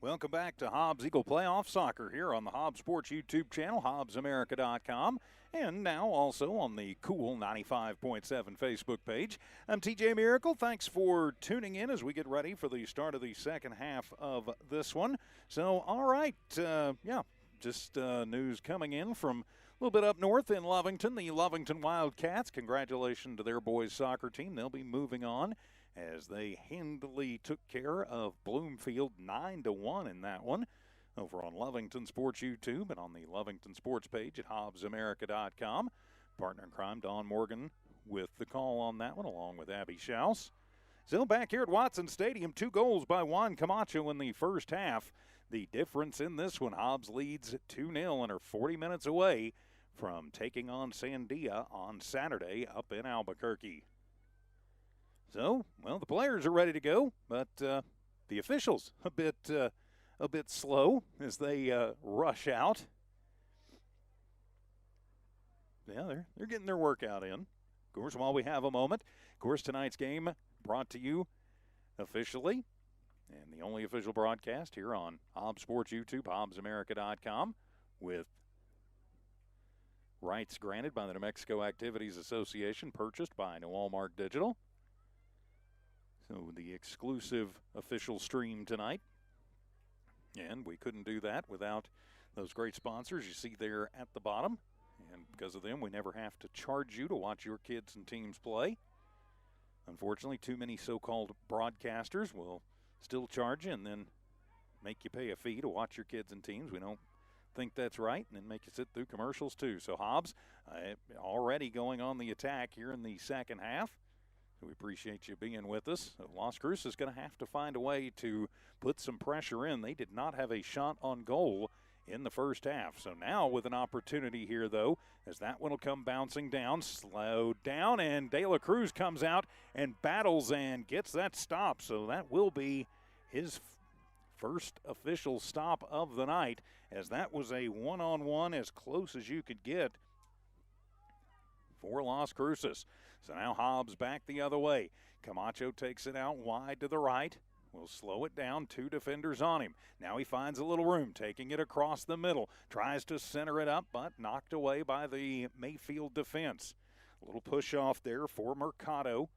Welcome back to Hobbs Eagle Playoff Soccer here on the Hobbs Sports YouTube channel, HobbsAmerica.com, and now also on the Cool 95.7 Facebook page. I'm TJ Miracle. Thanks for tuning in as we get ready for the start of the second half of this one. So, all right, just news coming in from a little bit up north in Lovington. The Lovington Wildcats, congratulations to their boys soccer team. They'll be moving on as they handily took care of Bloomfield 9-1 in that one over on Lovington Sports YouTube and on the Lovington Sports page at HobbsAmerica.com. Partner in crime, Don Morgan, with the call on that one, along with Abby Schaus. So back here at Watson Stadium, 2 goals by Juan Camacho in the first half. The difference in this one, Hobbs leads 2-0 and are 40 minutes away from taking on Sandia on Saturday up in Albuquerque. So, well, the players are ready to go, but the officials a bit slow as they rush out. Yeah, they're getting their workout in. Of course, while we have a moment, of course, tonight's game brought to you officially, and the only official broadcast here on Hobbs Sports YouTube, HobbsAmerica.com, with rights granted by the New Mexico Activities Association, purchased by New Allmark Digital. So the exclusive official stream tonight. And we couldn't do that without those great sponsors you see there at the bottom. And because of them, we never have to charge you to watch your kids and teams play. Unfortunately, too many so-called broadcasters will still charge you and then make you pay a fee to watch your kids and teams. We don't think that's right, and then make you sit through commercials too. So Hobbs already going on the attack here in the second half. So we appreciate you being with us. Las Cruces is going to have to find a way to put some pressure in. They did not have a shot on goal in the first half. So now with an opportunity here, though, as that one will come bouncing down, slowed down, and De La Cruz comes out and battles and gets that stop. So that will be his first official stop of the night, as that was a one-on-one as close as you could get for Las Cruces. So now Hobbs back the other way. Camacho takes it out wide to the right. We'll slow it down. 2 defenders on him. Now he finds a little room, taking it across the middle. Tries to center it up, but knocked away by the Mayfield defense. A little push off there for Mercado.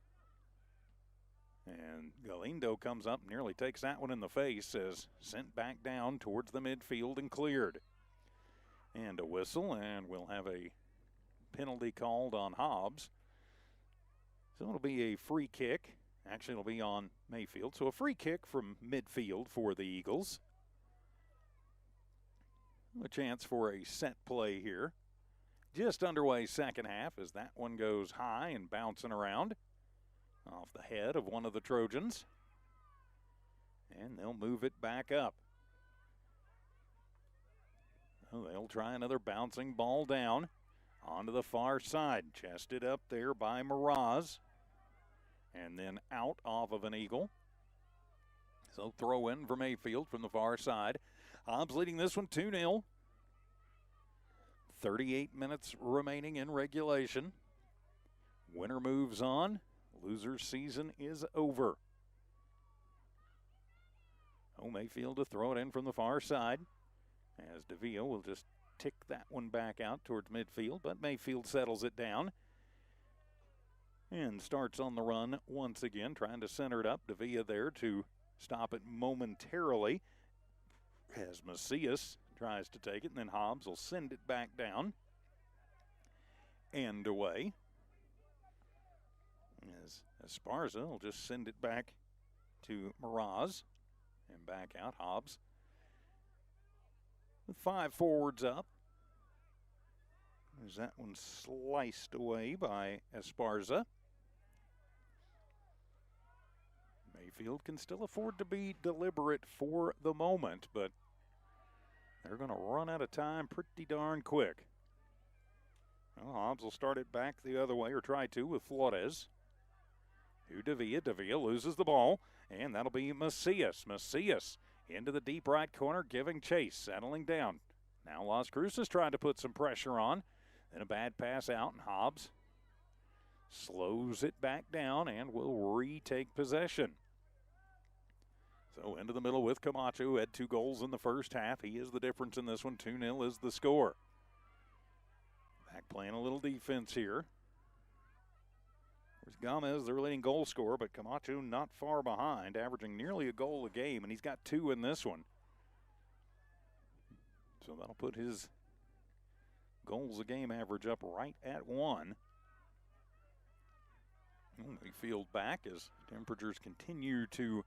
And Galindo comes up, nearly takes that one in the face, as sent back down towards the midfield and cleared. And a whistle, and we'll have a penalty called on Hobbs. So it'll be a free kick. Actually, it'll be on Mayfield. So a free kick from midfield for the Eagles. A chance for a set play here. Just underway second half as that one goes high and bouncing around off the head of one of the Trojans. And they'll move it back up. Oh, they'll try another bouncing ball down onto the far side. Chested up there by Miraz. And then out off of an Eagle. So throw in for Mayfield from the far side. Hobbs leading this one 2-0. 38 minutes remaining in regulation. Winner moves on. Loser's season is over. Oh, Mayfield to throw it in from the far side, as DeVille will just tick that one back out towards midfield, but Mayfield settles it down and starts on the run once again, trying to center it up. Davia there to stop it momentarily as Macias tries to take it, and then Hobbs will send it back down and away. As Esparza will just send it back to Miraz and back out. Hobbs with 5 forwards up. As that one sliced away by Esparza. Mayfield can still afford to be deliberate for the moment, but they're going to run out of time pretty darn quick. Well, Hobbs will start it back the other way, or try to, with Flores. To Davia. Davia loses the ball, and that'll be Macias. Macias into the deep right corner, giving chase, settling down. Now Las Cruces trying to put some pressure on. Then a bad pass out, and Hobbs slows it back down and will retake possession. So into the middle with Camacho, had 2 goals in the first half. He is the difference in this one. 2-0 is the score. Back playing a little defense here. There's Gomez, the leading goal scorer, but Camacho not far behind, averaging nearly a goal a game, and he's got 2 in this one. So that'll put his goals a game average up right at 1. Mayfield back as temperatures continue to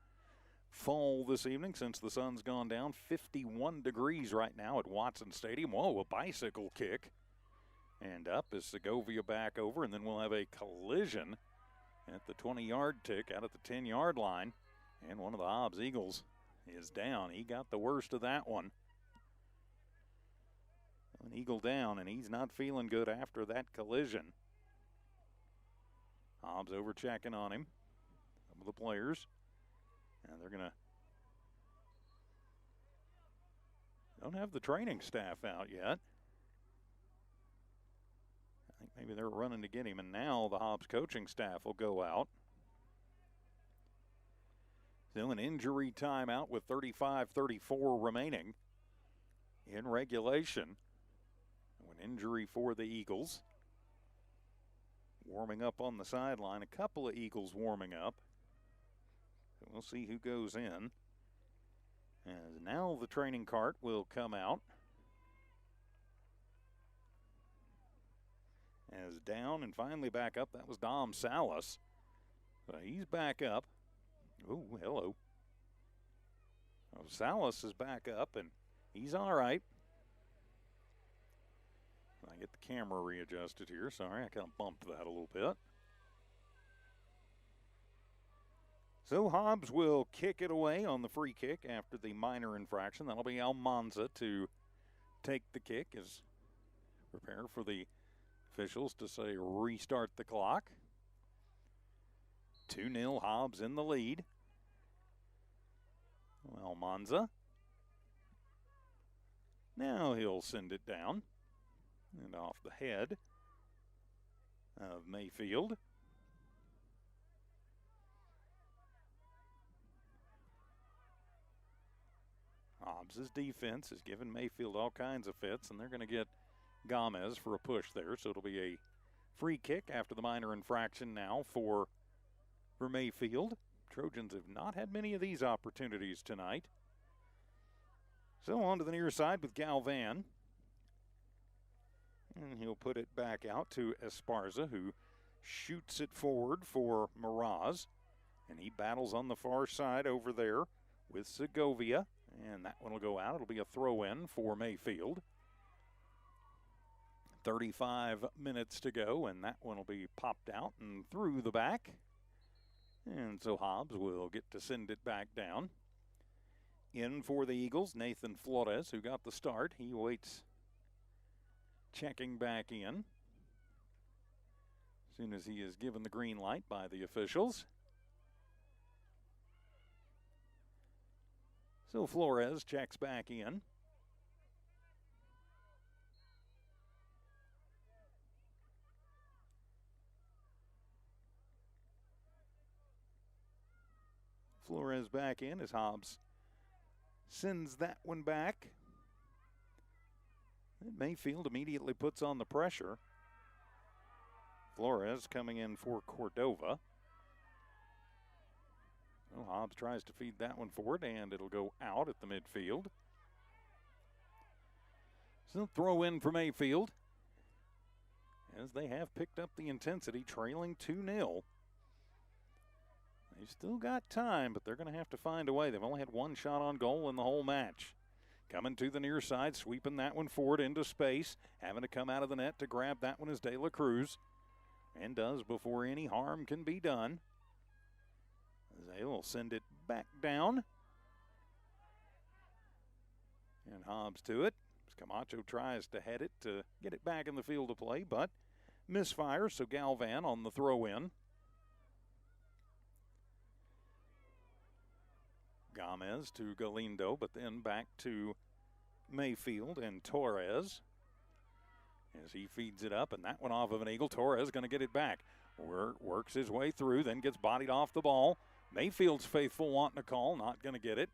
fall this evening since the sun's gone down. 51 degrees right now at Watson Stadium. Whoa, a bicycle kick. And up is Segovia back over, and then we'll have a collision at the 20-yard tick out at the 10-yard line. And one of the Hobbs Eagles is down. He got the worst of that one. An Eagle down, and he's not feeling good after that collision. Hobbs over checking on him. Some of the players. And they're going to don't have the training staff out yet. I think maybe they're running to get him, and now the Hobbs coaching staff will go out. Still an injury timeout with 35-34 remaining in regulation. An injury for the Eagles. Warming up on the sideline, a couple of Eagles warming up. So we'll see who goes in. As now the training cart will come out. As down and finally back up, that was Dom Salas. So he's back up. Oh, hello. Oh, Salas is back up, and he's all right. I get the camera readjusted here. Sorry, I kind of bumped that a little bit. So Hobbs will kick it away on the free kick after the minor infraction. That'll be Almanza to take the kick as prepare for the officials to say restart the clock. 2-0 Hobbs in the lead. Almanza. Now he'll send it down. And off the head of Mayfield. Hobbs' defense has given Mayfield all kinds of fits, and they're going to get Gomez for a push there. So it'll be a free kick after the minor infraction now for Mayfield. Trojans have not had many of these opportunities tonight. So on to the near side with Galvan. And he'll put it back out to Esparza, who shoots it forward for Miraz. And he battles on the far side over there with Segovia. And that one will go out. It'll be a throw-in for Mayfield. 35 minutes to go, and that one will be popped out and through the back. And so Hobbs will get to send it back down. In for the Eagles, Nathan Flores, who got the start. He waits. Checking back in as soon as he is given the green light by the officials. So Flores checks back in. Flores back in as Hobbs sends that one back. Mayfield immediately puts on the pressure. Flores coming in for Cordova. Well, Hobbs tries to feed that one forward, and it'll go out at the midfield. So throw in for Mayfield, as they have picked up the intensity, trailing 2-0. They've still got time, but they're going to have to find a way. They've only had one shot on goal in the whole match. Coming to the near side, sweeping that one forward into space. Having to come out of the net to grab that one is De La Cruz. And does before any harm can be done. They will send it back down. And Hobbs to it. Camacho tries to head it to get it back in the field of play, but misfires. So Galvan on the throw-in. Gomez to Galindo, but then back to Mayfield and Torres as he feeds it up, and that one off of an Eagle. Torres going to get it back. Works his way through, then gets bodied off the ball Mayfield's faithful wanting a call, not going to get it.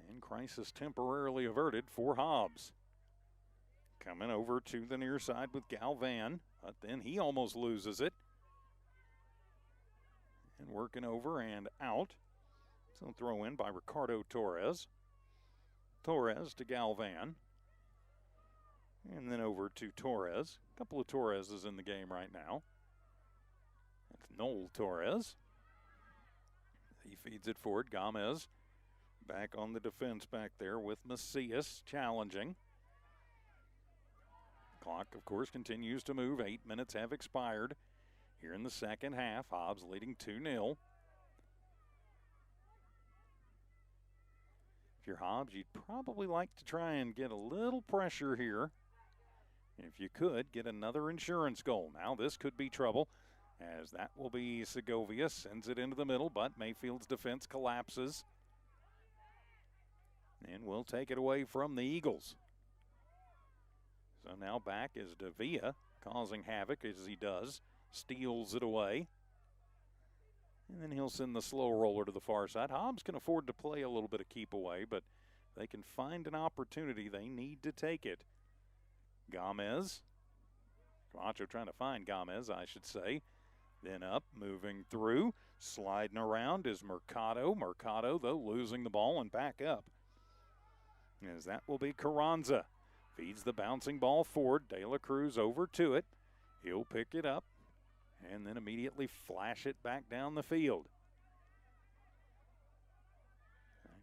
And crisis temporarily averted for Hobbs. Coming over to the near side with Galvan, but then he almost loses it. And working over and out. So throw in by Ricardo Torres. Torres to Galvan. And then over to Torres. A couple of Torreses in the game right now. That's Noel Torres. He feeds it forward. Gomez back on the defense back there with Macias challenging. Clock, of course, continues to move. 8 minutes have expired here in the second half. Hobbs leading 2-0. If you're Hobbs, you'd probably like to try and get a little pressure here. If you could, get another insurance goal. Now this could be trouble, as that will be Segovia. Sends it into the middle, but Mayfield's defense collapses. And will take it away from the Eagles. So now back is Davia, causing havoc as he does. Steals it away. And then he'll send the slow roller to the far side. Hobbs can afford to play a little bit of keep away, but they can find an opportunity. They need to take it. Gomez. Camacho trying to find Gomez, I should say. Then up, moving through. Sliding around is Mercado. Mercado, though, losing the ball and back up. As that will be Carranza. Feeds the bouncing ball forward. De La Cruz over to it. He'll pick it up and then immediately flash it back down the field.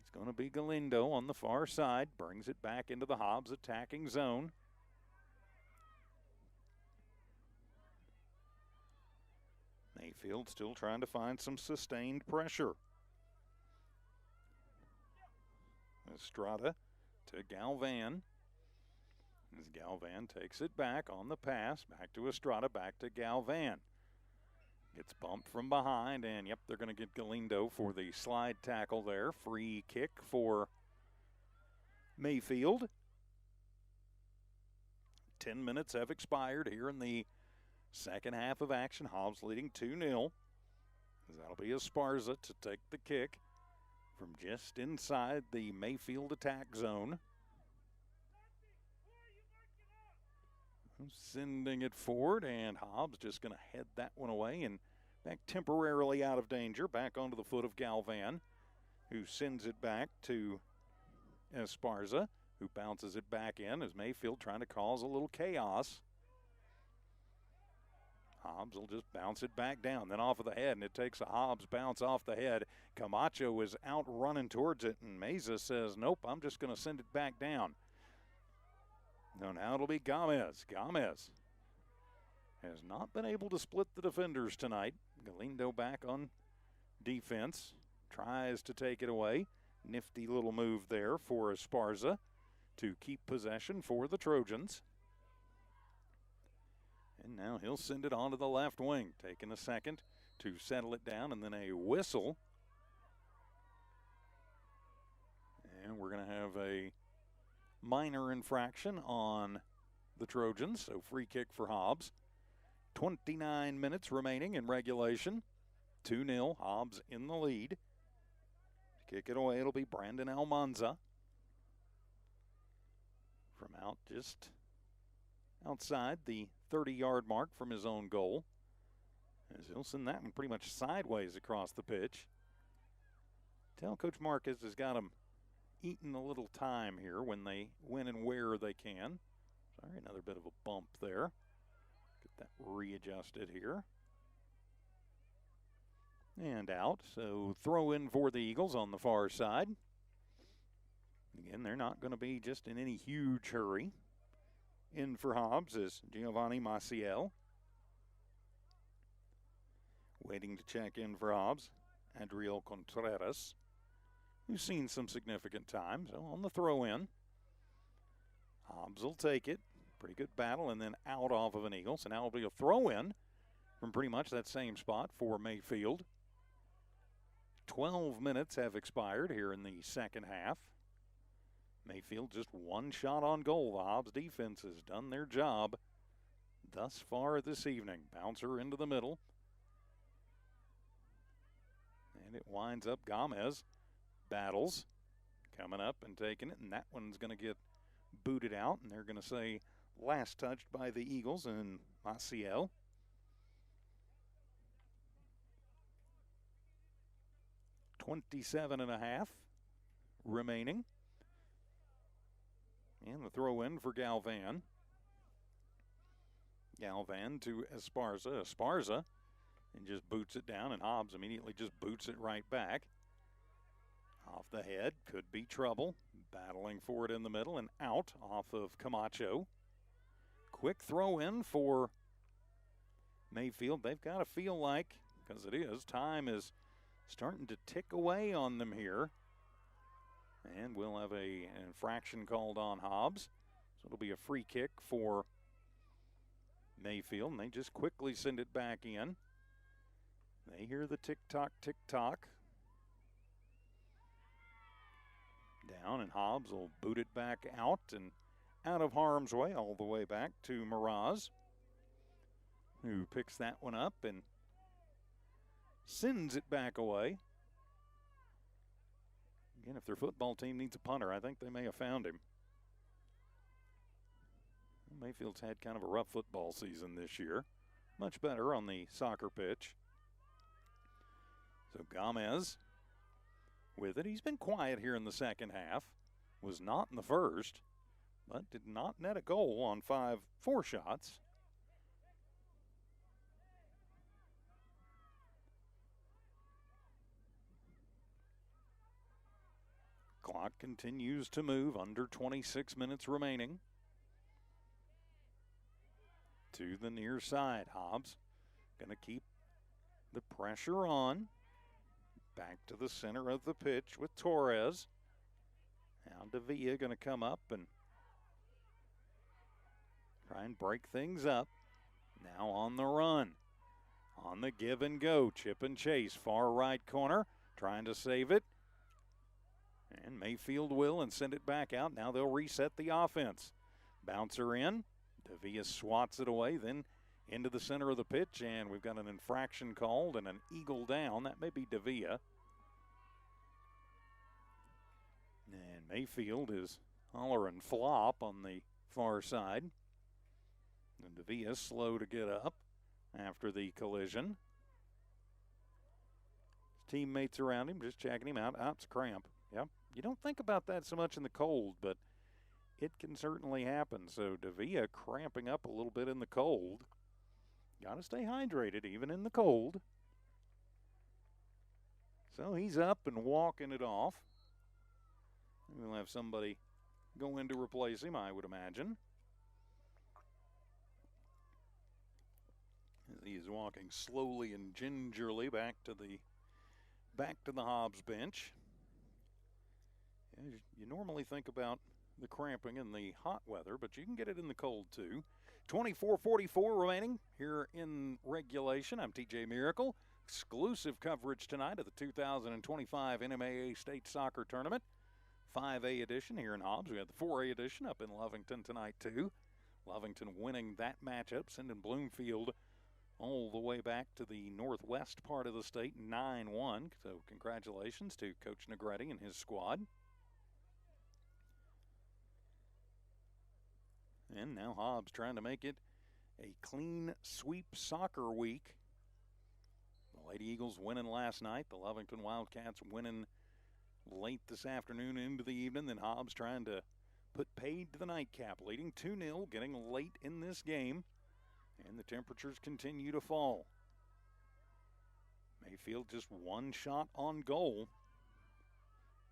It's going to be Galindo on the far side. Brings it back into the Hobbs attacking zone. Mayfield still trying to find some sustained pressure. Estrada to Galvan. As Galvan takes it back on the pass, back to Estrada, back to Galvan. Gets bumped from behind, and yep, they're going to get Galindo for the slide tackle there. Free kick for Mayfield. 10 minutes have expired here in the second half of action. Hobbs leading 2-0. That'll be Esparza to take the kick from just inside the Mayfield attack zone. Sending it forward, and Hobbs just going to head that one away and back temporarily out of danger. Back onto the foot of Galvan, who sends it back to Esparza, who bounces it back in as Mayfield trying to cause a little chaos. Hobbs will just bounce it back down, then off of the head, and it takes a Hobbs bounce off the head. Camacho is out running towards it, and Meza says, nope, I'm just going to send it back down. No, now it'll be Gomez. Gomez has not been able to split the defenders tonight. Galindo back on defense. Tries to take it away. Nifty little move there for Esparza to keep possession for the Trojans. And now he'll send it onto the left wing. Taking a second to settle it down, and then a whistle. And we're going to have a minor infraction on the Trojans, so free kick for Hobbs. 29 minutes remaining in regulation. 2-0, Hobbs in the lead. Kick it away, it'll be Brandon Almanza. From out just outside the 30-yard mark from his own goal. As he'll send that one pretty much sideways across the pitch. Tell Coach Marcus has got him eating a little time here when they when and where they can. Sorry, another bit of a bump there. Get that readjusted here. And out, so throw in for the Eagles on the far side. Again, they're not going to be just in any huge hurry. In for Hobbs is Giovanni Maciel. Waiting to check in for Hobbs, Adriel Contreras, who's seen some significant time. So on the throw in, Hobbs will take it. Pretty good battle, and then out off of an Eagle. So now it'll be a throw in from pretty much that same spot for Mayfield. 12 minutes have expired here in the second half. Mayfield just one shot on goal. The Hobbs defense has done their job thus far this evening. Bouncer into the middle. And it winds up Gomez. Battles. Coming up and taking it. And that one's going to get booted out. And they're going to say last touched by the Eagles and Maciel. .27.5 remaining. And the throw in for Galvan. Galvan to Esparza. Esparza and just boots it down, and Hobbs immediately just boots it right back. Off the head, could be trouble. Battling for it in the middle and out off of Camacho. Quick throw in for Mayfield. They've got to feel like, because it is, time is starting to tick away on them here. And we'll have an infraction called on Hobbs. So it'll be a free kick for Mayfield, and they just quickly send it back in. They hear the tick-tock, tick-tock. Down, and Hobbs will boot it back out and out of harm's way, all the way back to Miraz, who picks that one up and sends it back away. Again, if their football team needs a punter, I think they may have found him. Mayfield's had kind of a rough football season this year. Much better on the soccer pitch. So Gomez with it. He's been quiet here in the second half. Was not in the first, but did not net a goal on 4 shots. Clock continues to move, under 26 minutes remaining. To the near side, Hobbs going to keep the pressure on. Back to the center of the pitch with Torres. Now Davia going to come up and try and break things up. Now on the run. On the give and go, chip and chase, far right corner, trying to save it. And Mayfield will and send it back out. Now they'll reset the offense. Bouncer in. Davia swats it away, then into the center of the pitch, and we've got an infraction called and an eagle down. That may be Davia. And Mayfield is hollering flop on the far side. And Davia slow to get up after the collision. His teammates around him just checking him out. It's a cramp. Yep. You don't think about that so much in the cold, but it can certainly happen. So Davia cramping up a little bit in the cold. Got to stay hydrated even in the cold. So he's up and walking it off. We'll have somebody go in to replace him, I would imagine. As he is walking slowly and gingerly back to the Hobbs bench. You normally think about the cramping in the hot weather, but you can get it in the cold too. 24:44 remaining here in regulation. I'm TJ Miracle. Exclusive coverage tonight of the 2025 NMAA State Soccer Tournament. 5A edition here in Hobbs. We have the 4A edition up in Lovington tonight too. Lovington winning that matchup, sending Bloomfield all the way back to the northwest part of the state, 9-1. So congratulations to Coach Negretti and his squad. And now Hobbs trying to make it a clean sweep soccer week. The Lady Eagles winning last night. The Lovington Wildcats winning late this afternoon into the evening. Then Hobbs trying to put paid to the nightcap, leading 2-0, getting late in this game. And the temperatures continue to fall. Mayfield just one shot on goal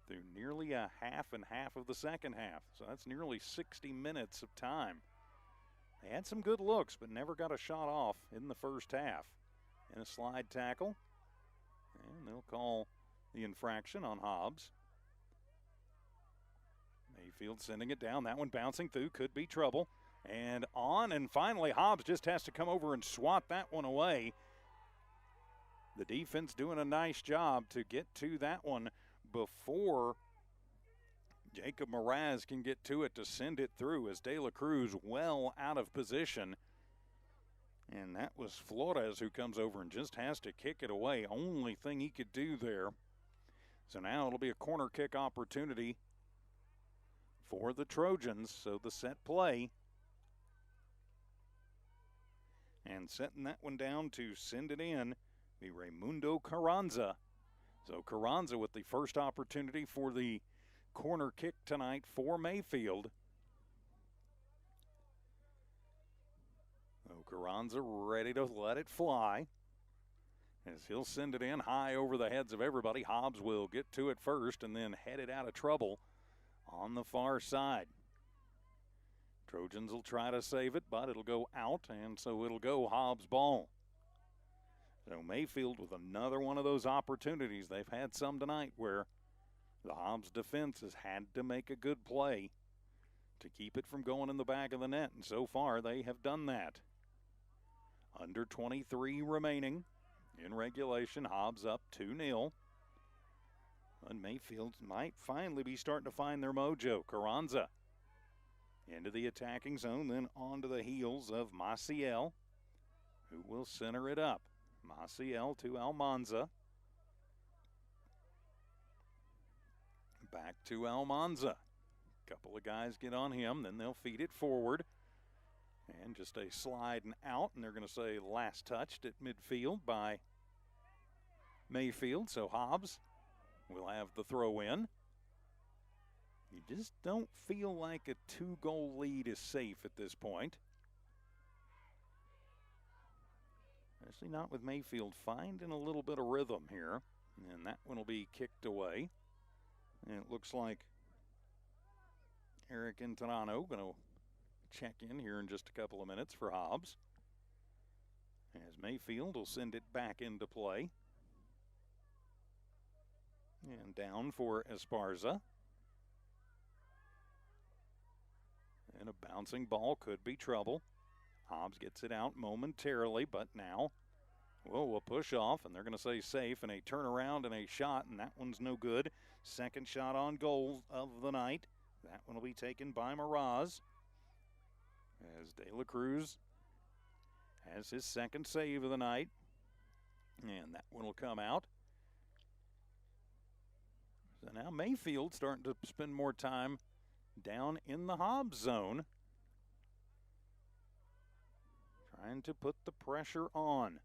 through nearly a half and half of the second half. So that's nearly 60 minutes of time. They had some good looks, but never got a shot off in the first half. And a slide tackle. And they'll call the infraction on Hobbs. Mayfield sending it down. That one bouncing through. Could be trouble. And on, and finally Hobbs just has to come over and swat that one away. The defense doing a nice job to get to that one before Jacob Miraz can get to it to send it through, as De La Cruz well out of position. And that was Flores who comes over and just has to kick it away. Only thing he could do there. So now it'll be a corner kick opportunity for the Trojans. So the set play. And setting that one down to send it in, the Raimundo Carranza. So Carranza with the first opportunity for the corner kick tonight for Mayfield. So Carranza ready to let it fly. As he'll send it in high over the heads of everybody. Hobbs will get to it first and then head it out of trouble on the far side. Trojans will try to save it, but it'll go out, and so it'll go Hobbs' ball. So Mayfield with another one of those opportunities. They've had some tonight where the Hobbs defense has had to make a good play to keep it from going in the back of the net, and so far they have done that. Under 23 remaining in regulation. Hobbs up 2-0. And Mayfield might finally be starting to find their mojo. Carranza into the attacking zone, then onto the heels of Maciel, who will center it up. Maciel to Almanza. Back to Almanza. Couple of guys get on him, then they'll feed it forward. And just a slide and out, and they're going to say last touched at midfield by Mayfield. So Hobbs will have the throw in. You just don't feel like a 2-goal lead is safe at this point. Especially not with Mayfield finding a little bit of rhythm here. And that one will be kicked away. And it looks like Eric Intanano going to check in here in just a couple of minutes for Hobbs. As Mayfield will send it back into play. And down for Esparza. And a bouncing ball could be trouble. Hobbs gets it out momentarily, but now we'll push off, and they're going to say safe, and a turnaround and a shot, and that one's no good. Second shot on goal of the night. That one will be taken by Miraz. As De La Cruz has his second save of the night. And that one will come out. So now Mayfield starting to spend more time down in the Hobbs zone. Trying to put the pressure on.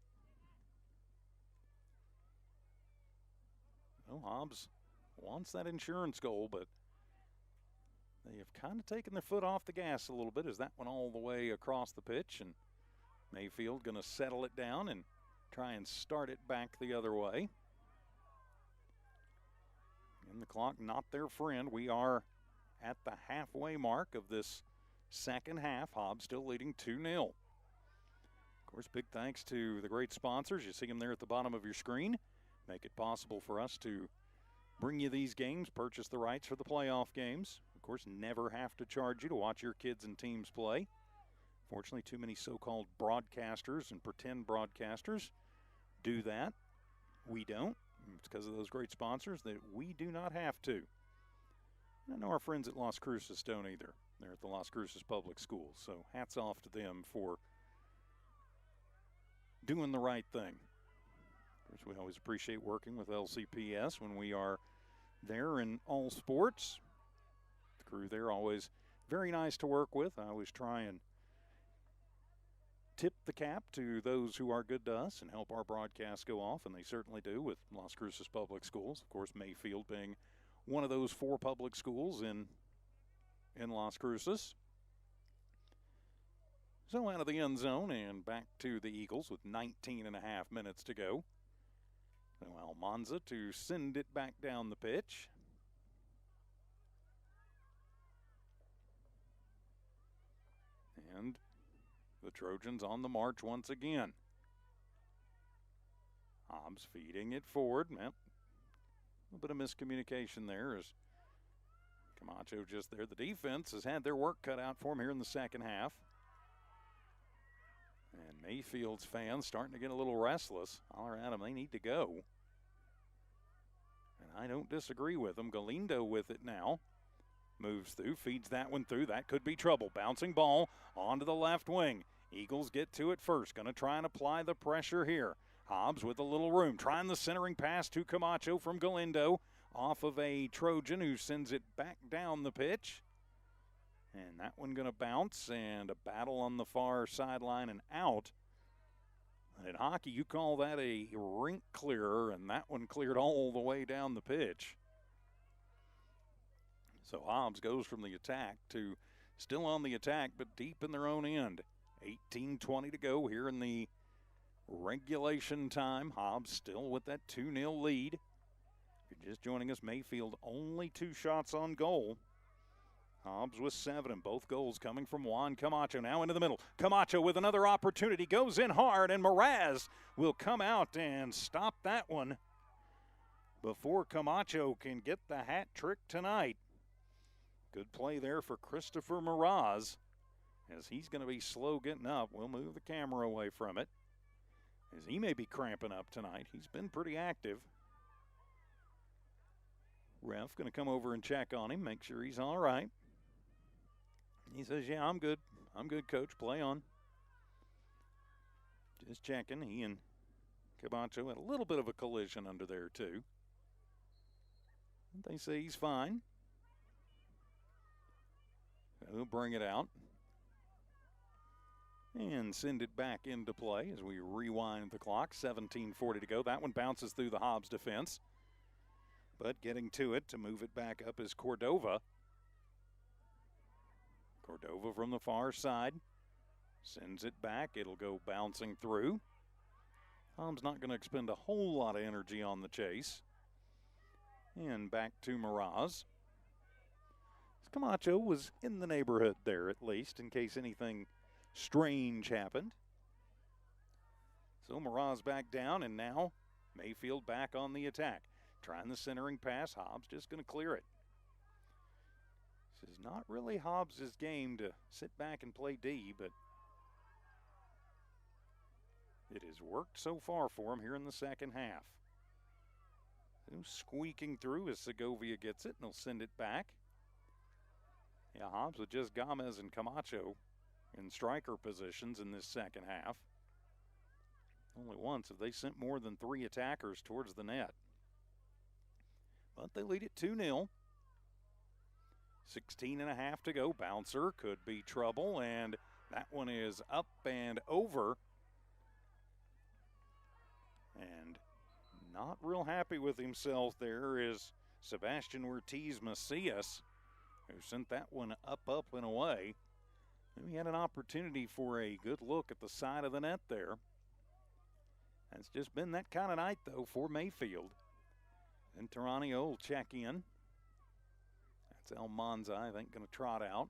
Well, Hobbs wants that insurance goal, but they have kind of taken their foot off the gas a little bit as that went all the way across the pitch. And Mayfield going to settle it down and try and start it back the other way. And the clock not their friend. We are at the halfway mark of this second half. Hobbs still leading 2-0. Of course, big thanks to the great sponsors. You see them there at the bottom of your screen. Make it possible for us to bring you these games, purchase the rights for the playoff games. Of course, never have to charge you to watch your kids and teams play. Fortunately, too many so-called broadcasters and pretend broadcasters do that. We don't. It's because of those great sponsors that we do not have to. And I know our friends at Las Cruces don't either. They're at the Las Cruces Public Schools, so hats off to them for doing the right thing. Of course, we always appreciate working with LCPS when we are there in all sports. The crew there always very nice to work with. I always try and tip the cap to those who are good to us and help our broadcasts go off, and they certainly do with Las Cruces Public Schools. Of course, Mayfield being one of those 4 public schools in Las Cruces. So out of the end zone and back to the Eagles with 19 and a half minutes to go. So Almanza to send it back down the pitch. And the Trojans on the march once again. Hobbs feeding it forward. Yep. A little bit of miscommunication there as Camacho just there. The defense has had their work cut out for him here in the second half. And Mayfield's fans starting to get a little restless. Holler at them, they need to go. And I don't disagree with them. Galindo with it now. Moves through, feeds that one through. That could be trouble. Bouncing ball onto the left wing. Eagles get to it first. Going to try and apply the pressure here. Hobbs with a little room. Trying the centering pass to Camacho from Galindo. Off of a Trojan who sends it back down the pitch. And that one going to bounce, and a battle on the far sideline and out. In hockey, you call that a rink clearer, and that one cleared all the way down the pitch. So Hobbs goes from the attack to still on the attack, but deep in their own end. 18:20 to go here in the regulation time. Hobbs still with that 2-0 lead. If you're just joining us, Mayfield only 2 shots on goal. Hobbs with 7, and both goals coming from Juan Camacho. Now into the middle. Camacho with another opportunity. Goes in hard, and Mraz will come out and stop that one before Camacho can get the hat trick tonight. Good play there for Christopher Mraz, as he's going to be slow getting up. We'll move the camera away from it, as he may be cramping up tonight. He's been pretty active. Ref going to come over and check on him, make sure he's all right. He says, yeah, I'm good. I'm good, coach. Play on. Just checking. He and Camacho had a little bit of a collision under there, too. They say he's fine. We'll bring it out and send it back into play as we rewind the clock. 17:40 to go. That one bounces through the Hobbs defense. But getting to it to move it back up is Cordova. Cordova from the far side sends it back. It'll go bouncing through. Hobbs not going to expend a whole lot of energy on the chase. And back to Mraz. Camacho was in the neighborhood there, at least, in case anything strange happened. So Mraz back down, and now Mayfield back on the attack. Trying the centering pass. Hobbs just going to clear it. This is not really Hobbs' game to sit back and play D, but it has worked so far for him here in the second half. So squeaking through as Segovia gets it, and they'll send it back. Yeah, Hobbs with just Gomez and Camacho in striker positions in this second half. Only once have they sent more than 3 attackers towards the net. But they lead it 2-0. 16.5 to go. Bouncer could be trouble, and that one is up and over. And not real happy with himself there is Sebastian Ortiz Macias, who sent that one up and away. He had an opportunity for a good look at the side of the net there. It's just been that kind of night, though, for Mayfield. And Taranio will check in. That's Almanza, I think, going to trot out.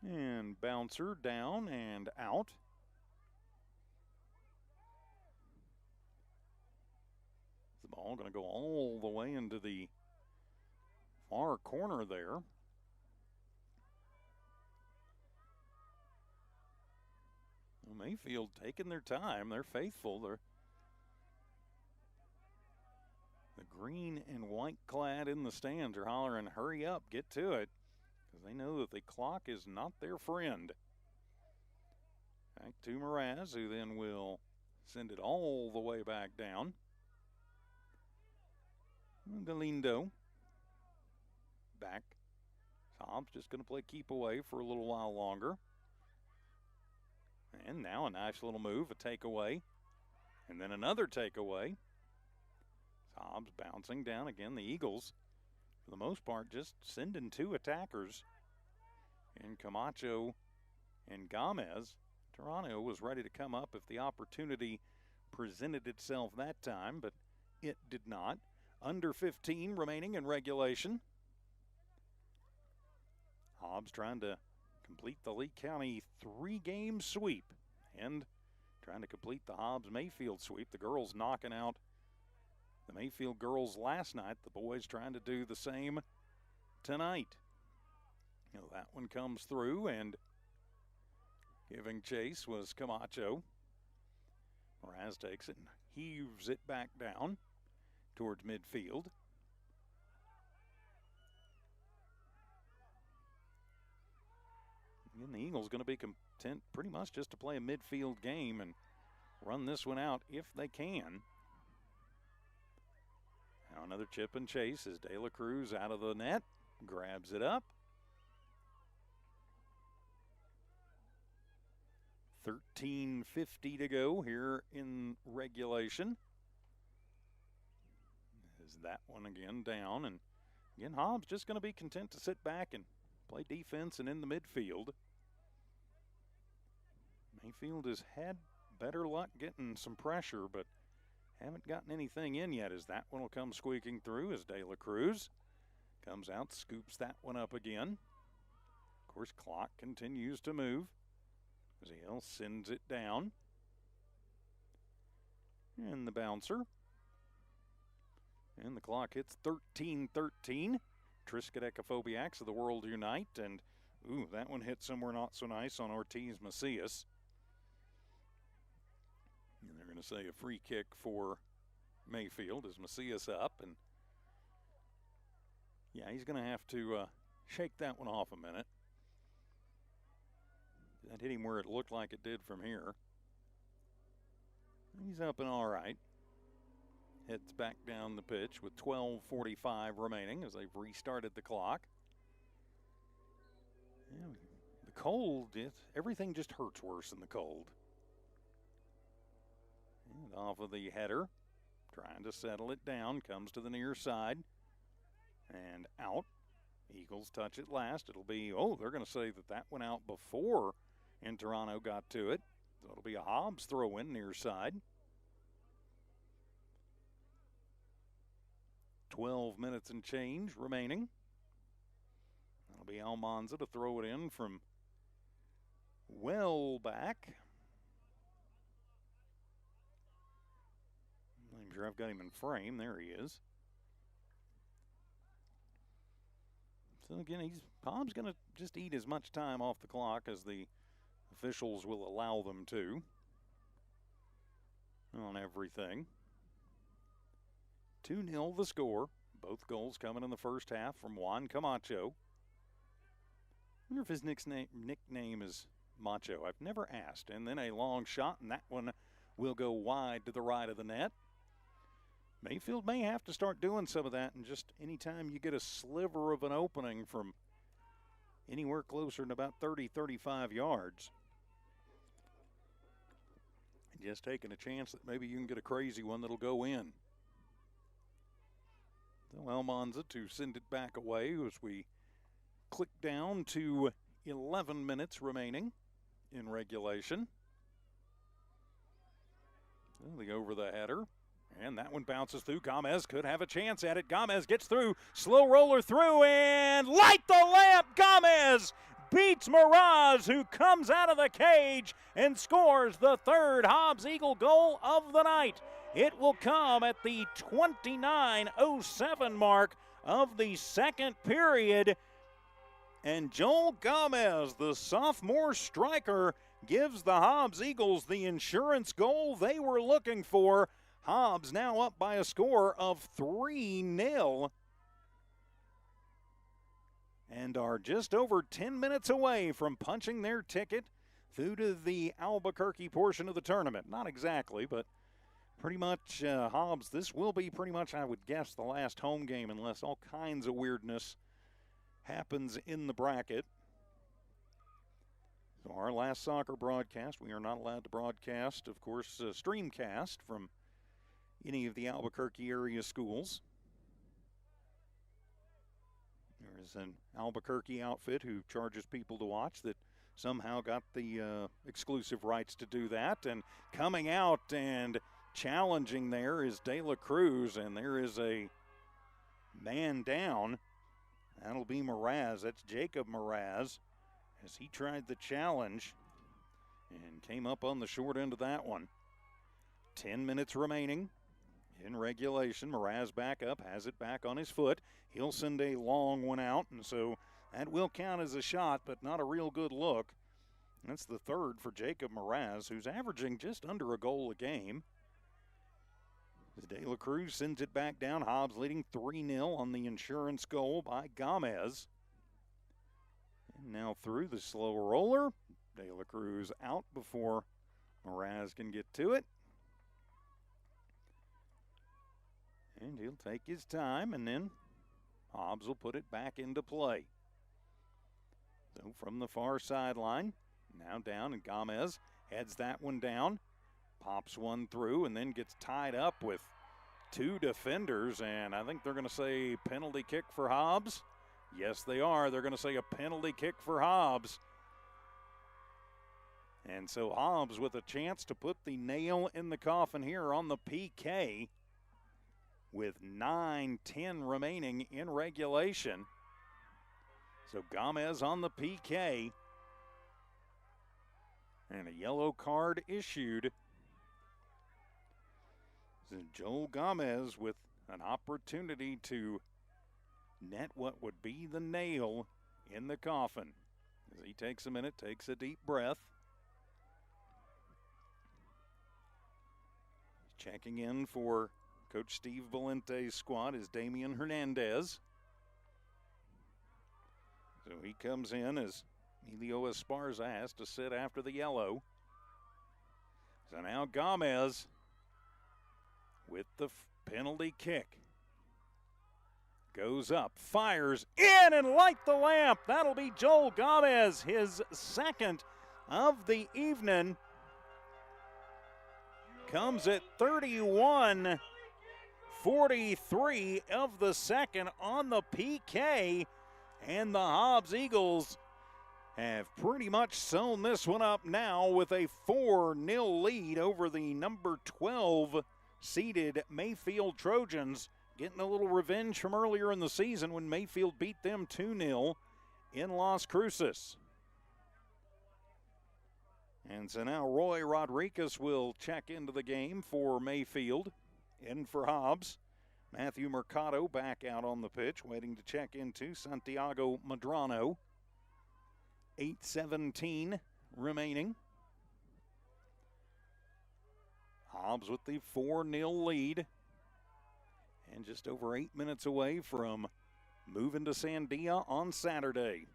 And bouncer down and out. The ball going to go all the way into the far corner there. Mayfield taking their time. They're faithful. They're the green and white clad in the stands are hollering, hurry up, get to it, because they know that the clock is not their friend. Back to Mraz, who then will send it all the way back down. Galindo back. Hobbs just going to play keep away for a little while longer. And now a nice little move, a takeaway, and then another takeaway. Hobbs bouncing down again. The Eagles, for the most part, just sending 2 attackers in Camacho and Gomez. Toronto was ready to come up if the opportunity presented itself that time, but it did not. Under 15 remaining in regulation. Hobbs trying to complete the Lee County 3-game sweep and trying to complete the Hobbs-Mayfield sweep. The girls knocking out the Mayfield girls last night. The boys trying to do the same tonight. That one comes through, and giving chase was Camacho. Mraz takes it and heaves it back down. towards midfield. And the Eagles going to be content pretty much just to play a midfield game and run this one out if they can. Now another chip and chase as De La Cruz out of the net, grabs it up. 13:50 to go here in regulation. Is that one again down, and again Hobbs just going to be content to sit back and play defense and in the midfield. Mayfield has had better luck getting some pressure, but haven't gotten anything in yet, as that one will come squeaking through as De La Cruz comes out, scoops that one up again. Of course, clock continues to move as Hale sends it down. And the bouncer. And the clock hits 13:13. Triskaidekaphobiacs of the world unite, and ooh, that one hit somewhere not so nice on Ortiz Macias. And they're going to say a free kick for Mayfield as Macias up, and yeah, he's going to have to shake that one off a minute. That hit him where it looked like it did from here. He's up and all right. Heads back down the pitch with 12:45 remaining as they've restarted the clock. Yeah, the cold, everything just hurts worse in the cold. And off of the header, trying to settle it down, comes to the near side and out. Eagles touch it last. It'll be, they're going to say that went out before Toronto got to it. So it'll be a Hobbs throw in near side. 12 minutes and change remaining. That'll be Almanza to throw it in from well back. I'm sure I've got him in frame. There he is. So again, Hobbs going to just eat as much time off the clock as the officials will allow them to on everything. 2-0 the score. Both goals coming in the first half from Juan Camacho. I wonder if his nickname is Macho. I've never asked. And then a long shot, and that one will go wide to the right of the net. Mayfield may have to start doing some of that, and just anytime you get a sliver of an opening from anywhere closer than about 30-35 yards, just taking a chance that maybe you can get a crazy one that'll go in. So Almanza to send it back away as we click down to 11 minutes remaining in regulation. So the over the header. And that one bounces through. Gomez could have a chance at it. Gomez gets through. Slow roller through and light the lamp. Gomez beats Miraz, who comes out of the cage and scores the third Hobbs Eagle goal of the night. It will come at the 29:07 mark of the second period. And Joel Gomez, the sophomore striker, gives the Hobbs Eagles the insurance goal they were looking for. Hobbs now up by a score of 3-0 and are just over 10 minutes away from punching their ticket through to the Albuquerque portion of the tournament. Not exactly, but pretty much Hobbs, this will be pretty much, I would guess, the last home game unless all kinds of weirdness happens in the bracket. So our last soccer broadcast, we are not allowed to broadcast, of course, streamcast from any of the Albuquerque area schools. There is an Albuquerque outfit who charges people to watch that somehow got the exclusive rights to do that. And coming out and challenging there is De La Cruz, and there is a man down. That'll be Miraz. That's Jacob Miraz, as he tried the challenge and came up on the short end of that one. 10 minutes remaining in regulation. Miraz back up, has it back on his foot. He'll send a long one out, and so that will count as a shot, but not a real good look. That's the third for Jacob Miraz, who's averaging just under a goal a game. As De La Cruz sends it back down. Hobbs leading 3-0 on the insurance goal by Gomez. And now through the slow roller. De La Cruz out before Mraz can get to it. And he'll take his time, and then Hobbs will put it back into play. So from the far sideline, now down, and Gomez heads that one down, pops one through, and then gets tied up with two defenders, and I think they're going to say penalty kick for Hobbs. Yes, they are. They're going to say a penalty kick for Hobbs. And so Hobbs with a chance to put the nail in the coffin here on the PK with 9:10 remaining in regulation. So Gomez on the PK. And a yellow card issued. So Joel Gomez with an opportunity to net what would be the nail in the coffin. As he takes a minute, takes a deep breath. Checking in for Coach Steve Valente's squad is Damian Hernandez. So he comes in as Emilio Esparza has to sit after the yellow. So now Gomez with the penalty kick. Goes up, fires in, and light the lamp. That'll be Joel Gomez, his second of the evening. Comes at 31:43 of the second on the PK. And the Hobbs Eagles have pretty much sewn this one up now with a 4-0 lead over the number 12 seeded Mayfield Trojans. Getting a little revenge from earlier in the season when Mayfield beat them 2-0 in Las Cruces. And so now Roy Rodriguez will check into the game for Mayfield. In for Hobbs. Matthew Mercado back out on the pitch, waiting to check into Santiago Medrano. 8:17 remaining. Hobbs with the 4-0 lead. And just over 8 minutes away from moving to Sandia on Saturday.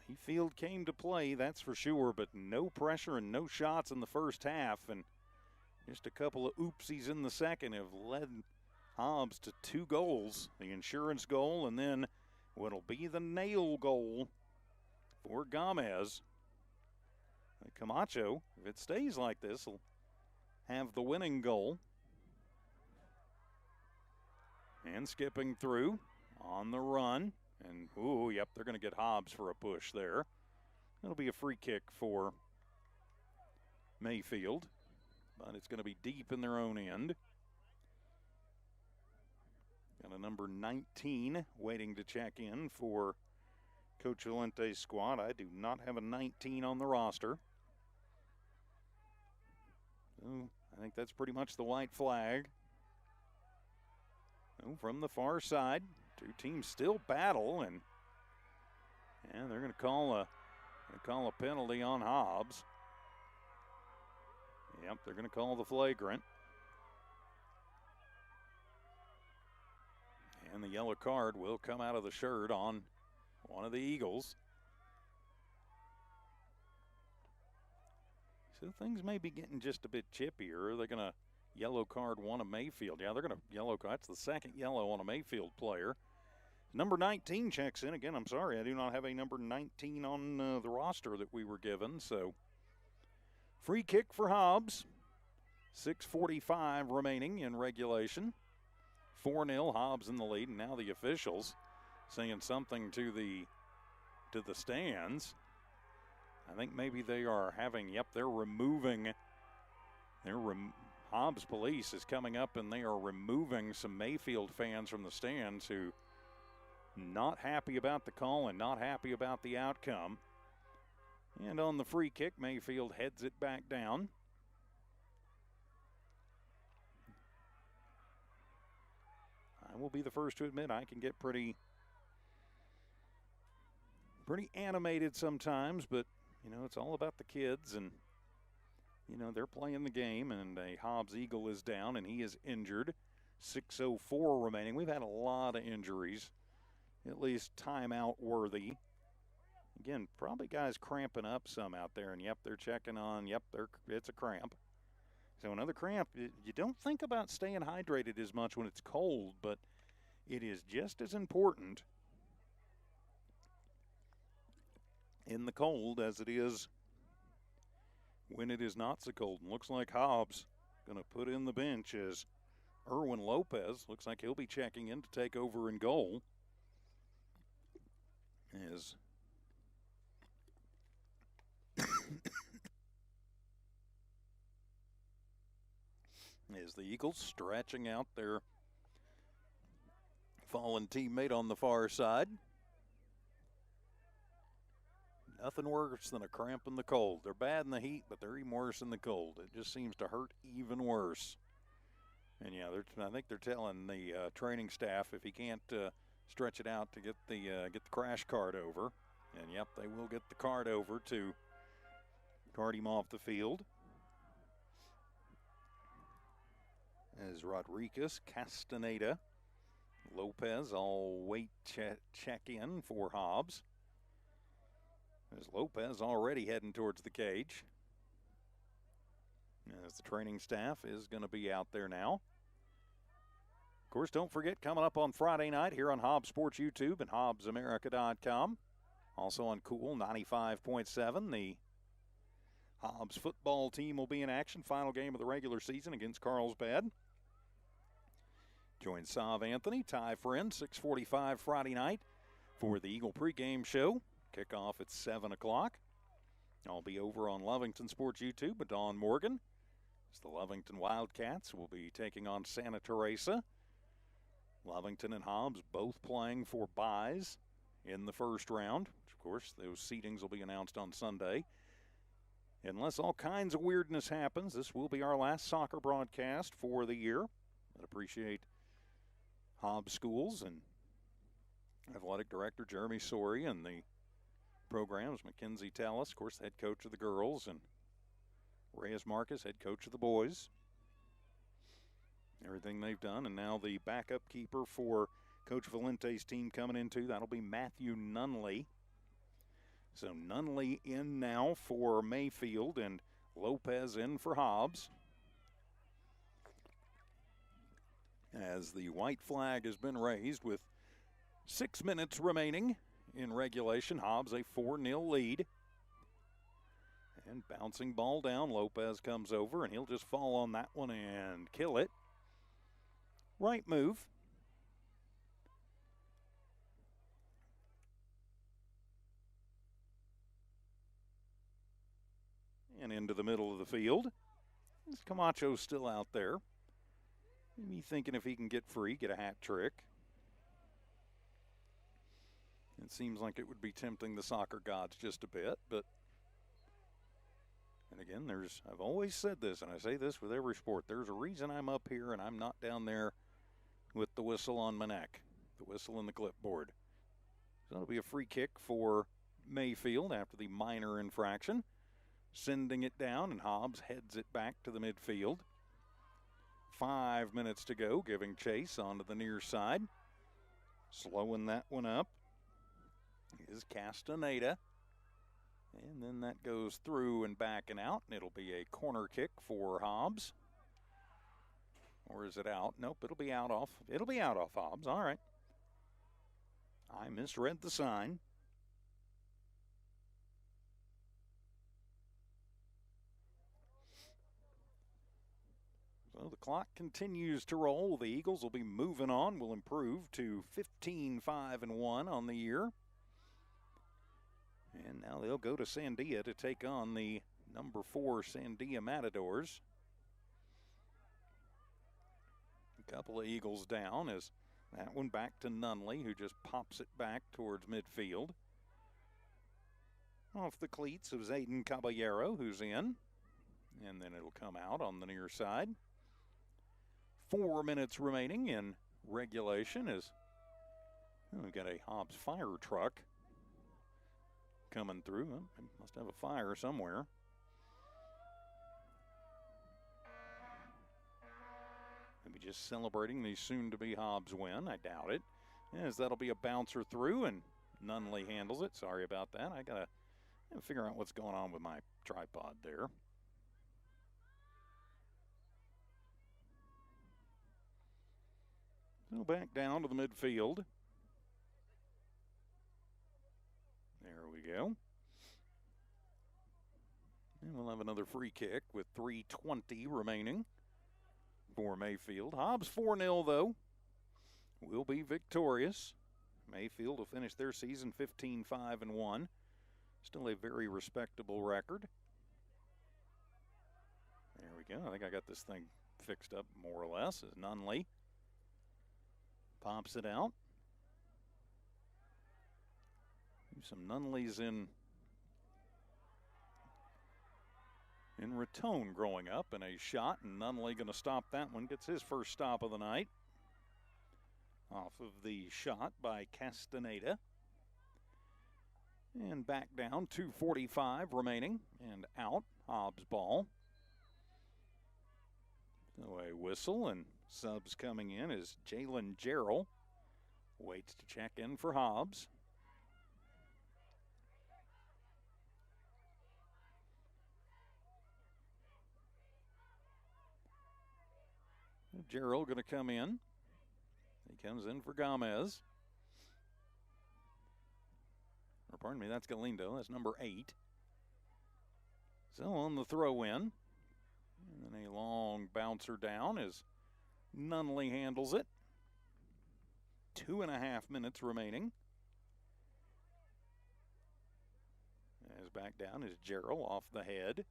Mayfield came to play, that's for sure, but no pressure and no shots in the first half. And just a couple of oopsies in the second have led Hobbs to 2 goals. The insurance goal and then what'll be the nail goal for Gomez. Camacho, if it stays like this, will have the winning goal. And skipping through on the run. And, ooh, yep, they're going to get Hobbs for a push there. It'll be a free kick for Mayfield. But it's going to be deep in their own end. Got a number 19 waiting to check in for Coach Valente's squad. I do not have a 19 on the roster. So I think that's pretty much the white flag. So from the far side, two teams still battle, and they're going to call a penalty on Hobbs. Yep, they're going to call the flagrant. And the yellow card will come out of the shirt on one of the Eagles. So things may be getting just a bit chippier. Are they going to yellow card one of Mayfield? Yeah, they're going to yellow card. That's the second yellow on a Mayfield player. Number 19 checks in. Again, I'm sorry, I do not have a number 19 on the roster that we were given. So free kick for Hobbs. 6:45 remaining in regulation. 4-0, Hobbs in the lead, and now the officials saying something to the stands. I think maybe they are having, they're removing, Hobbs police is coming up and they are removing some Mayfield fans from the stands who not happy about the call and not happy about the outcome. And on the free kick, Mayfield heads it back down. I will be the first to admit I can get pretty animated sometimes, but it's all about the kids, and You know, they're playing the game, and a Hobbs Eagle is down, and he is injured. 6:04 remaining. We've had a lot of injuries, at least timeout worthy. Again, probably guys cramping up some out there, and yep, they're checking on, yep, it's a cramp. So another cramp. You don't think about staying hydrated as much when it's cold, but it is just as important in the cold as it is when it is not so cold. And looks like Hobbs going to put in the bench as Erwin Lopez. Looks like he'll be checking in to take over in goal. As the Eagles stretching out their fallen teammate on the far side. Nothing worse than a cramp in the cold. They're bad in the heat, but they're even worse in the cold. It just seems to hurt even worse. And yeah, I think they're telling the training staff if he can't stretch it out to get the crash card over. And yep, they will get the card over to cart him off the field. As Rodriguez, Castaneda, Lopez all wait check in for Hobbs. As Lopez already heading towards the cage. As the training staff is going to be out there now. Of course, don't forget, coming up on Friday night here on Hobbs Sports YouTube and HobbsAmerica.com. Also on Cool 95.7, the Hobbs football team will be in action. Final game of the regular season against Carlsbad. Join Sav Anthony, Ty Friend, 6:45 Friday night for the Eagle pregame show. Kickoff at 7 o'clock. I'll be over on Lovington Sports YouTube with Dawn Morgan. As the Lovington Wildcats will be taking on Santa Teresa. Lovington and Hobbs both playing for byes in the first round. Of course, those seedings will be announced on Sunday. Unless all kinds of weirdness happens, this will be our last soccer broadcast for the year. I appreciate Hobbs Schools and Athletic Director Jeremy Sori and the programs, Mackenzie Tallis, of course, the head coach of the girls, and Reyes Marcus, head coach of the boys. Everything they've done, and now the backup keeper for Coach Valente's team coming into, that'll be Matthew Nunley. So Nunley in now for Mayfield and Lopez in for Hobbs. As the white flag has been raised with 6 minutes remaining in regulation, Hobbs a 4-0 lead. And bouncing ball down, Lopez comes over and he'll just fall on that one and kill it. Right move. And into the middle of the field. Camacho's still out there. Maybe thinking if he can get free, get a hat trick. It seems like it would be tempting the soccer gods just a bit, but and again, I've always said this, and I say this with every sport, there's a reason I'm up here and I'm not down there with the whistle on my neck, the whistle and the clipboard. So it'll be a free kick for Mayfield after the minor infraction. Sending it down, and Hobbs heads it back to the midfield. 5 minutes to go, giving chase onto the near side. Slowing that one up is Castaneda. And then that goes through and back and out, and it'll be a corner kick for Hobbs. Or is it out? Nope, it'll be out off Hobbs. All right. I misread the sign. So the clock continues to roll. The Eagles will be moving on, will improve to 15-5-1 on the year. And now they'll go to Sandia to take on the number 4 Sandia Matadors. A couple of Eagles down as that one back to Nunley, who just pops it back towards midfield. Off the cleats of Zayden Caballero, who's in. And then it'll come out on the near side. 4 minutes remaining in regulation as we've got a Hobbs fire truck coming through. Must have a fire somewhere. Maybe just celebrating the soon-to-be Hobbs win. I doubt it, as that'll be a bouncer through, and Nunley handles it. Sorry about that. I got to figure out what's going on with my tripod there. So back down to the midfield. There we go. And we'll have another free kick with 3:20 remaining for Mayfield. Hobbs 4-0, though, will be victorious. Mayfield will finish their season 15-5-1. Still a very respectable record. There we go. I think I got this thing fixed up more or less, as Nunley pops it out. Some Nunleys in Raton growing up, and a shot, and Nunley going to stop that one. Gets his first stop of the night off of the shot by Castaneda. And back down, 2:45 remaining, and out. Hobbs ball. So a whistle, and subs coming in as Jalen Jarrell waits to check in for Hobbs. Jarrell going to come in. He comes in for Gomez. Or pardon me, that's Galindo. That's number 8. So on the throw in. And then a long bouncer down as Nunley handles it. 2.5 minutes remaining. As back down is Jarrell off the head.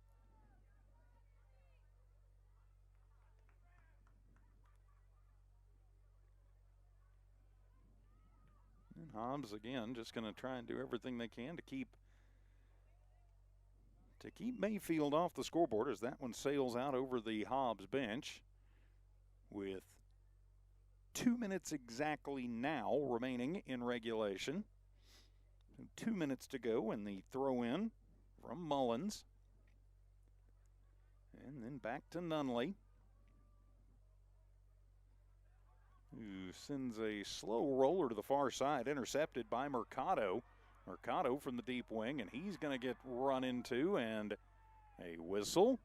And Hobbs again just going to try and do everything they can to keep Mayfield off the scoreboard, as that one sails out over the Hobbs bench with 2 minutes exactly now remaining in regulation. 2 minutes to go in the throw in from Mullins. And then back to Nunley, who sends a slow roller to the far side, intercepted by Mercado. Mercado from the deep wing, and he's going to get run into, and a whistle.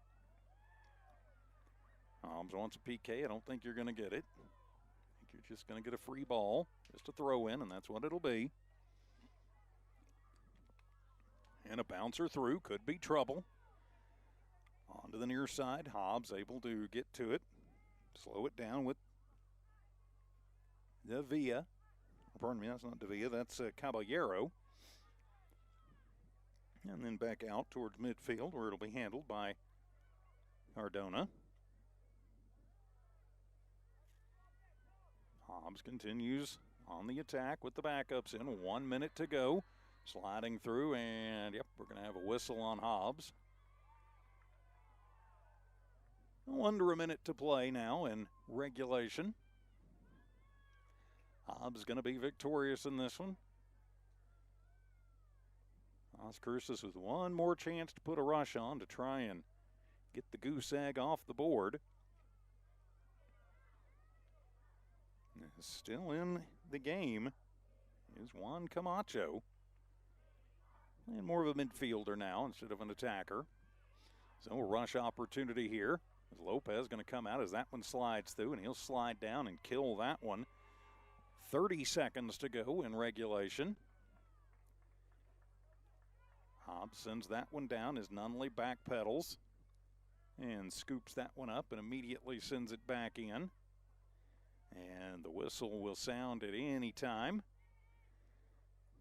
Hobbs wants a PK. I don't think you're going to get it. I think you're just going to get a free ball, just a throw in, and that's what it'll be. And a bouncer through, could be trouble. Onto the near side, Hobbs able to get to it, slow it down with Davia. Pardon me, that's not Davia, that's Caballero. And then back out towards midfield, where it'll be handled by Cardona. Hobbs continues on the attack with the backups in. 1 minute to go. Sliding through, and yep, we're going to have a whistle on Hobbs. Under a minute to play now in regulation. Hobbs going to be victorious in this one. Oscursus with one more chance to put a rush on to try and get the goose egg off the board. Still in the game is Juan Camacho. And more of a midfielder now instead of an attacker. So a rush opportunity here. As Lopez going to come out as that one slides through, and he'll slide down and kill that one. 30 seconds to go in regulation. Hobbs sends that one down as Nunley backpedals and scoops that one up and immediately sends it back in. And the whistle will sound at any time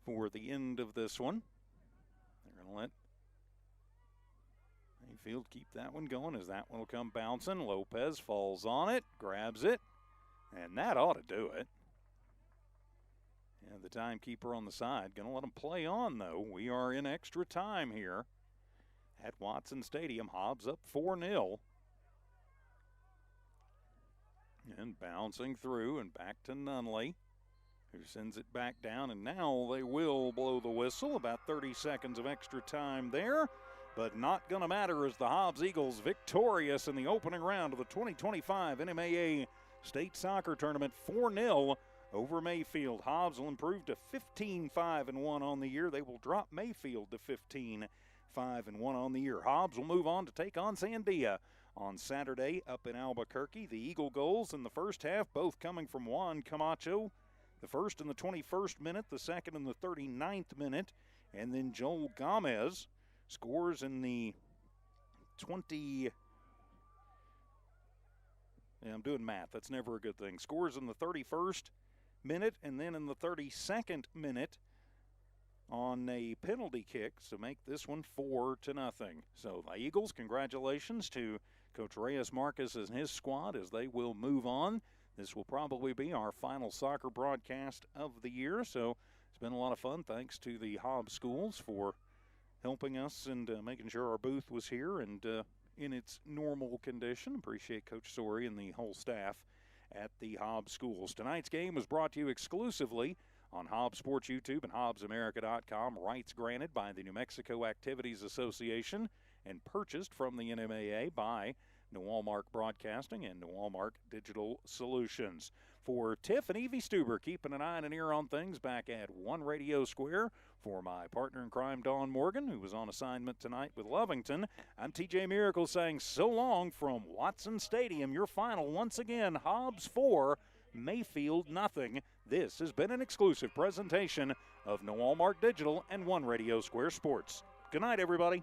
for the end of this one. They're going to let Mayfield keep that one going as that one will come bouncing. Lopez falls on it, grabs it, and that ought to do it. And the timekeeper on the side going to let him play on, though. We are in extra time here at Watson Stadium. Hobbs up 4-0. And bouncing through and back to Nunley, who sends it back down. And now they will blow the whistle. About 30 seconds of extra time there. But not going to matter as the Hobbs Eagles victorious in the opening round of the 2025 NMAA State Soccer Tournament 4-0 over Mayfield. Hobbs will improve to 15-5-1 on the year. They will drop Mayfield to 15-5-1 on the year. Hobbs will move on to take on Sandia on Saturday up in Albuquerque. The Eagle goals in the first half, both coming from Juan Camacho. The first in the 21st minute, the second in the 39th minute. And then Joel Gomez scores in the 20... Yeah, I'm doing math. That's never a good thing. Scores in the 31st minute and then in the 32nd minute on a penalty kick to make this one 4-0. So the Eagles, congratulations to Coach Reyes Marcus and his squad as they will move on. This will probably be our final soccer broadcast of the year. So it's been a lot of fun. Thanks to the Hobbs schools for helping us and making sure our booth was here and in its normal condition. Appreciate Coach Sori and the whole staff at the Hobbs schools. Tonight's game was brought to you exclusively on Hobbs Sports YouTube and HobbsAmerica.com. Rights granted by the New Mexico Activities Association and purchased from the NMAA by New Walmark Broadcasting and New Walmark Digital Solutions. For Tiff and Evie Stuber, keeping an eye and an ear on things back at One Radio Square. For my partner in crime, Dawn Morgan, who was on assignment tonight with Lovington, I'm TJ Miracle saying so long from Watson Stadium. Your final once again, Hobbs 4, Mayfield nothing. This has been an exclusive presentation of New Walmark Digital and One Radio Square Sports. Good night, everybody.